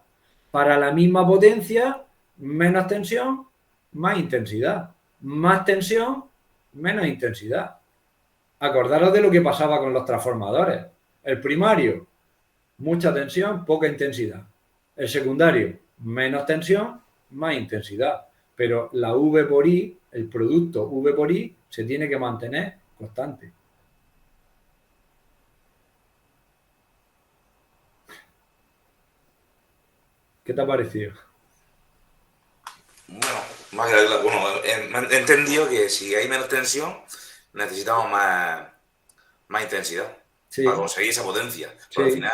A: Para la misma potencia, menos tensión, más intensidad. Más tensión, menos intensidad. Acordaros de lo que pasaba con los transformadores. El primario, mucha tensión, poca intensidad. El secundario, menos tensión, más intensidad. Pero la V por I, el producto V por I, se tiene que mantener constante. ¿Qué te ha parecido?
C: Bueno, he entendido que si hay menos tensión, necesitamos más intensidad
A: Sí,
C: para conseguir esa potencia. Pero al
A: sí.
C: final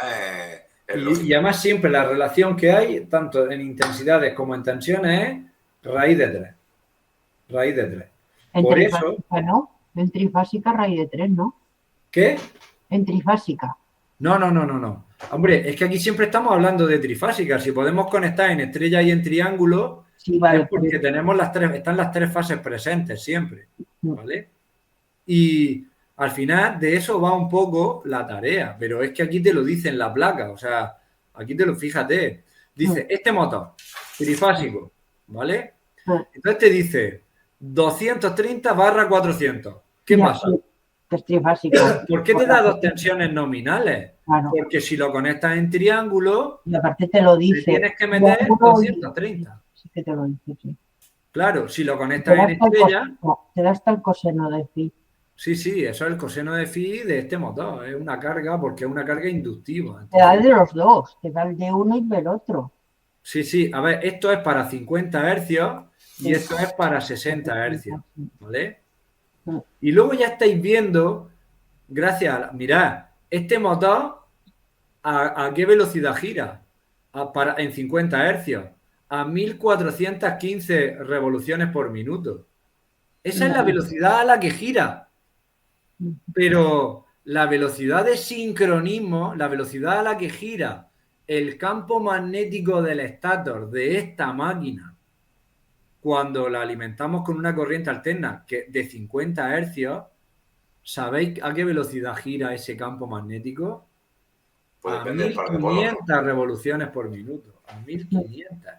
C: es lógico.
A: Y además siempre la relación que hay, tanto en intensidades como en tensiones, es raíz de 3. Raíz de 3.
B: En
A: Por eso,
B: trifásica, ¿no? En trifásica raíz de 3, ¿no?
A: ¿qué?
B: En trifásica.
A: No. Hombre, es que aquí siempre estamos hablando de trifásicas. Si podemos conectar en estrella y en triángulo,
B: Sí, vale.
A: es porque tenemos están las 3 fases presentes siempre, ¿vale? Y al final de eso va un poco la tarea, pero es que aquí te lo dice en la placa, o sea, aquí fíjate, dice, este motor trifásico, ¿vale? Entonces te dice 230/400. ¿Qué pasa?
B: Es trifásico.
A: ¿Por qué te da 2 tensiones nominales?
B: Claro.
A: Porque si lo conectas en triángulo,
B: Y aparte te lo dice.
A: tienes que meter 230.
B: Sí que te lo dice, sí.
A: Claro, si lo conectas en estrella...
B: Te da hasta el coseno de phi.
A: Sí, eso es el coseno de phi de este motor. Es una carga porque es una carga inductiva.
B: Entonces, te da el de los dos. Te da el de uno y del otro.
A: Sí. A ver, esto es para 50 hercios y esto es para 60 hercios. ¿Vale? Y luego ya estáis viendo, mirad, este motor, ¿a qué velocidad gira? En 50 hercios. A 1415 revoluciones por minuto. Esa es la velocidad a la que gira. Pero la velocidad de sincronismo, la velocidad a la que gira el campo magnético del estator de esta máquina, cuando la alimentamos con una corriente alterna de 50 hercios, ¿sabéis a qué velocidad gira ese campo magnético? A 1500 revoluciones por minuto. A 1500.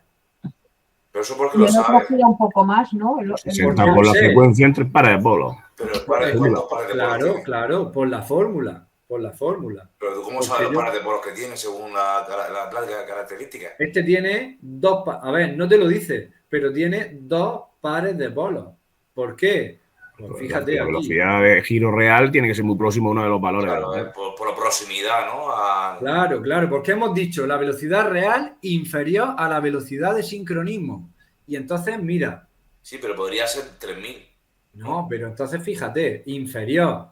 C: Pero eso porque lo sabes.
B: Un poco más, ¿no?
G: 60 por la frecuencia entre pares de polos.
A: Claro, por la fórmula.
C: Pero tú, ¿cómo sabes los pares de polos que tiene según la característica?
A: Este tiene 2 pares. A ver, no te lo dice, pero tiene 2 pares de polos. ¿Por qué? Pues fíjate
G: la
A: aquí.
G: velocidad de giro real tiene que ser muy próximo a uno de los valores.
C: Claro, por la proximidad, ¿no?
A: Claro, porque hemos dicho la velocidad real inferior a la velocidad de sincronismo. Y entonces, mira.
C: Sí, pero podría ser 3000.
A: No, pero entonces fíjate, inferior,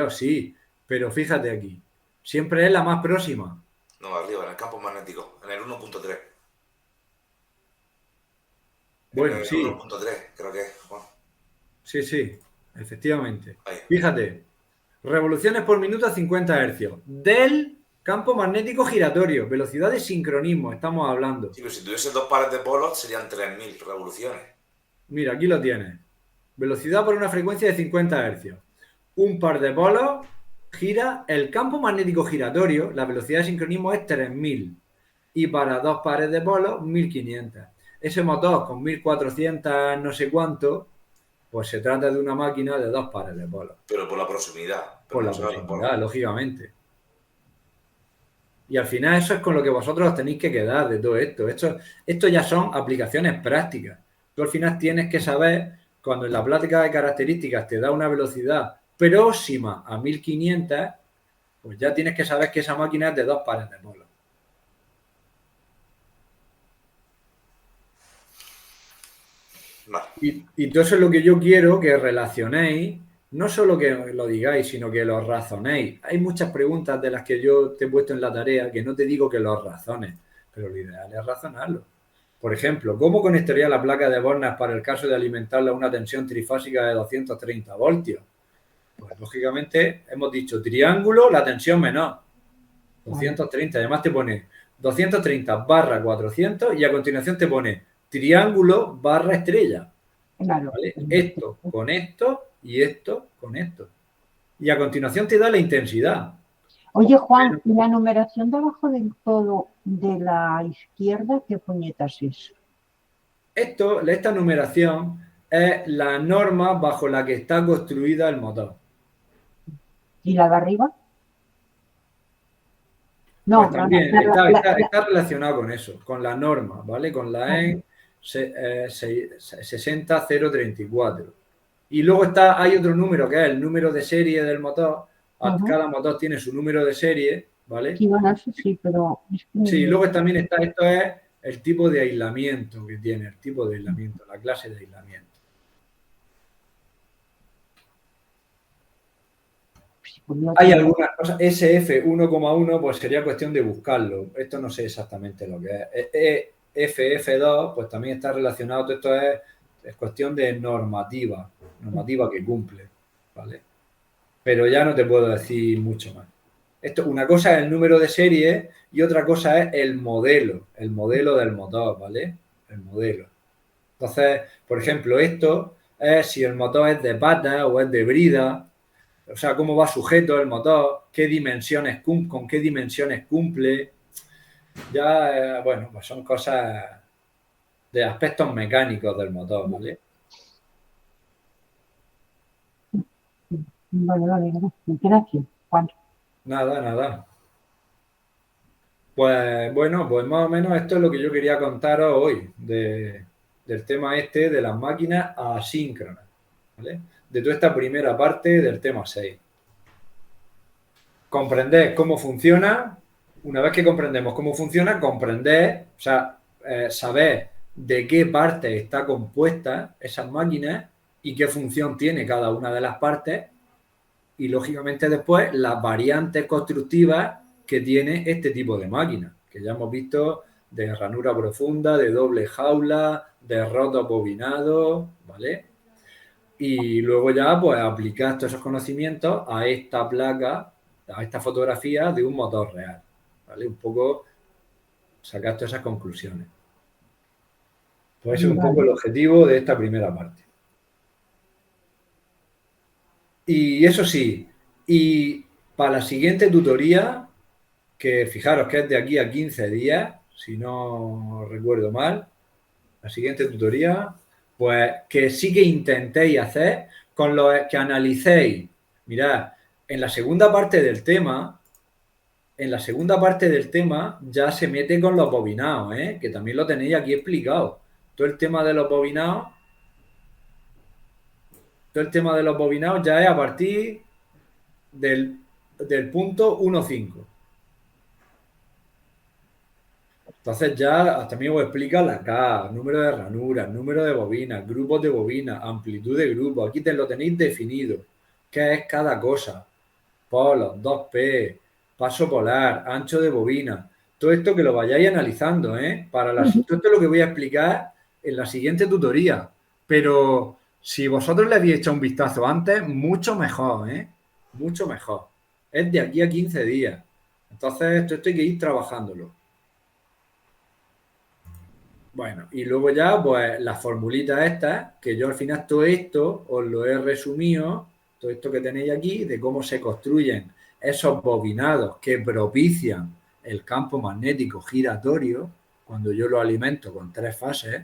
A: sí. Pero fíjate aquí. Siempre es la más próxima.
C: No, arriba, en el campo magnético, en el 1.3.
A: Bueno,
C: en el
A: sí.
C: 1.3, creo que es. Bueno.
A: Sí, efectivamente.
C: Ahí.
A: Fíjate, revoluciones por minuto a 50 hercios. Del campo magnético giratorio, velocidad de sincronismo, estamos hablando.
C: Sí, pero si tuviese 2 pares de polos serían 3000 revoluciones.
A: Mira, aquí lo tienes. Velocidad por una frecuencia de 50 hercios. Un par de polos gira, el campo magnético giratorio, la velocidad de sincronismo es 3000. Y para 2 pares de polos, 1500. Ese motor con 1400 no sé cuánto, pues se trata de una máquina de 2 pares de polos.
C: Pero por la proximidad.
A: Por la proximidad, lógicamente. Y al final eso es con lo que vosotros os tenéis que quedar de todo esto. Esto ya son aplicaciones prácticas. Tú al final tienes que saber, cuando en la plática de características te da una velocidad próxima a 1500, pues ya tienes que saber que esa máquina es de 2 pares de polos.
C: Vale.
A: Y todo eso es lo que yo quiero que relacionéis, no solo que lo digáis, sino que lo razonéis. Hay muchas preguntas de las que yo te he puesto en la tarea que no te digo que los razones, pero lo ideal es razonarlo. Por ejemplo, ¿cómo conectaría la placa de Bornas para el caso de alimentarla a una tensión trifásica de 230 voltios? Pues lógicamente hemos dicho triángulo, la tensión menor, 230. Además te pone 230/400 y a continuación te pone triángulo / estrella.
B: Claro.
A: ¿Vale? Esto con esto y esto con esto. Y a continuación te da la intensidad.
B: Oye, Juan, ¿y la numeración de abajo del todo de la izquierda qué puñetas es?
A: Esta numeración es la norma bajo la que está construida el motor.
B: ¿Y la de arriba? No,
A: pues también está relacionado con eso, con la norma, ¿vale? Con la EN 60034. Y luego hay otro número que es el número de serie del motor. Cada motor tiene su número de serie, ¿vale?
B: Sí, bueno, eso sí, pero...
A: Sí, luego también está, esto es el tipo de aislamiento que tiene, el tipo de aislamiento, la clase de aislamiento. Hay algunas cosas, SF 1,1 pues sería cuestión de buscarlo. Esto no sé exactamente lo que es. FF2 pues también está relacionado, todo esto es cuestión de normativa que cumple, ¿vale? Pero ya no te puedo decir mucho más. Una cosa es el número de serie y otra cosa es el modelo del motor, ¿vale? El modelo. Entonces, por ejemplo, esto es si el motor es de pata o es de brida, o sea, cómo va sujeto el motor, con qué dimensiones cumple. Ya, bueno, pues son cosas de aspectos mecánicos del motor, ¿vale?
B: Vale, gracias, Juan.
A: Nada. Pues bueno, pues más o menos esto es lo que yo quería contaros hoy del tema este de las máquinas asíncronas, ¿vale? De toda esta primera parte del tema 6. Comprender cómo funciona. Una vez que comprendemos cómo funciona, o sea, saber de qué parte está compuesta esas máquinas y qué función tiene cada una de las partes y, lógicamente, después las variantes constructivas que tiene este tipo de máquina, que ya hemos visto de ranura profunda, de doble jaula, de rotos bobinados, ¿vale? Y luego ya, pues, aplicar todos esos conocimientos a esta placa, a esta fotografía de un motor real, ¿vale? Un poco sacar todas esas conclusiones. Pues ese es un poco el objetivo de esta primera parte. Y eso sí, y para la siguiente tutoría, que fijaros que es de aquí a 15 días, si no recuerdo mal, la siguiente tutoría, pues que sí que intentéis hacer con lo que analicéis. Mirad, en la segunda parte del tema ya se mete con los bobinados, que también lo tenéis aquí explicado. Todo el tema de los bobinados ya es a partir del punto 1.5. Entonces ya también os explica la K, número de ranuras, número de bobinas, grupos de bobinas, amplitud de grupos. Aquí te lo tenéis definido. ¿Qué es cada cosa? Polos, 2P, paso polar, ancho de bobina. Todo esto que lo vayáis analizando, todo esto es lo que voy a explicar en la siguiente tutoría. Pero si vosotros le habéis echado un vistazo antes, mucho mejor, mucho mejor. Es de aquí a 15 días. Entonces, esto hay que ir trabajándolo. Bueno, y luego ya, pues, las formulitas estas, que yo al final todo esto os lo he resumido, todo esto que tenéis aquí, de cómo se construyen esos bobinados que propician el campo magnético giratorio, cuando yo lo alimento con 3 fases,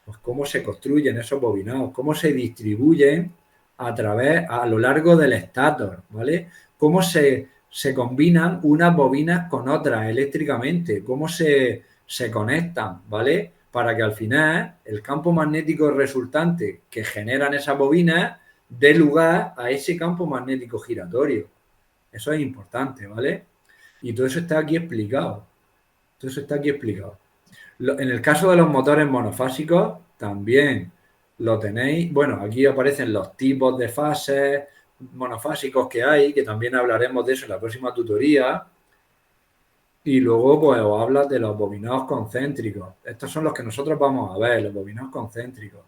A: pues cómo se construyen esos bobinados, cómo se distribuyen a lo largo del estátor, ¿vale? Cómo se combinan unas bobinas con otras eléctricamente, cómo se conectan, ¿vale? Para que al final el campo magnético resultante que generan esas bobinas dé lugar a ese campo magnético giratorio. Eso es importante, ¿vale? Y todo eso está aquí explicado. En el caso de los motores monofásicos, también lo tenéis. Bueno, aquí aparecen los tipos de fases monofásicos que hay, que también hablaremos de eso en la próxima tutoría. Y luego, pues, os habla de los bobinados concéntricos. Estos son los que nosotros vamos a ver, los bobinados concéntricos.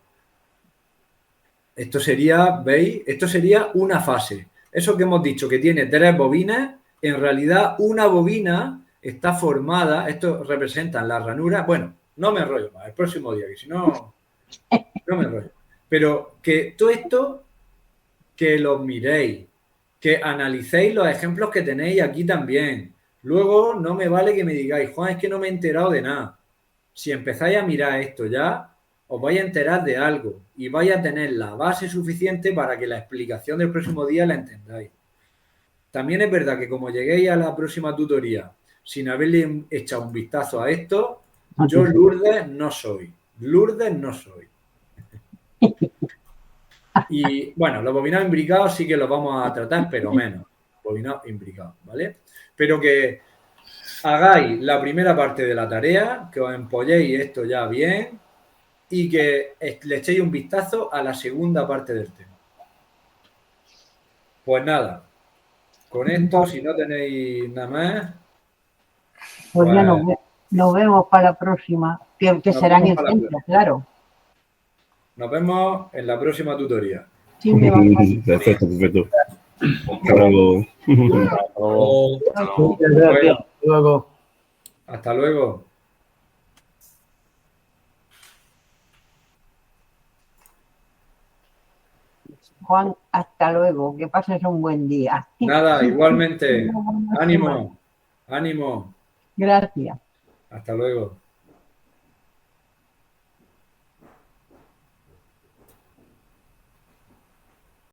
A: Esto sería, ¿veis? Esto sería una fase. Eso que hemos dicho que tiene 3 bobinas, en realidad una bobina está formada, esto representa la ranura. Bueno, no me enrollo más, el próximo día, que si no, no me enrollo. Pero que todo esto, que lo miréis, que analicéis los ejemplos que tenéis aquí también. Luego no me vale que me digáis, Juan, es que no me he enterado de nada. Si empezáis a mirar esto ya, os vais a enterar de algo y vais a tener la base suficiente para que la explicación del próximo día la entendáis. También es verdad que como lleguéis a la próxima tutoría sin haberle echado un vistazo a esto, yo Lourdes no soy. Y bueno, los bobinados imbricados sí que los vamos a tratar, pero menos. Bobinados imbricados, ¿vale? Pero que hagáis la primera parte de la tarea, que os empolléis esto ya bien y que le echéis un vistazo a la segunda parte del tema. Pues nada, con esto, si no tenéis nada más,
B: Pues ya
A: pues
B: nos vemos para la próxima, que
A: nos
B: será en
A: vemos
B: el
A: para la
B: centro, claro.
A: nos vemos en la próxima tutoría.
B: Sí, me va a
G: Perfecto, perfecto. Hasta luego.
A: O-
H: Muchas gracias. Hasta luego.
A: hasta luego.
B: Juan, hasta luego, que pases un buen día.
A: Nada, igualmente. Ánimo, ánimo.
B: Gracias.
A: Hasta luego.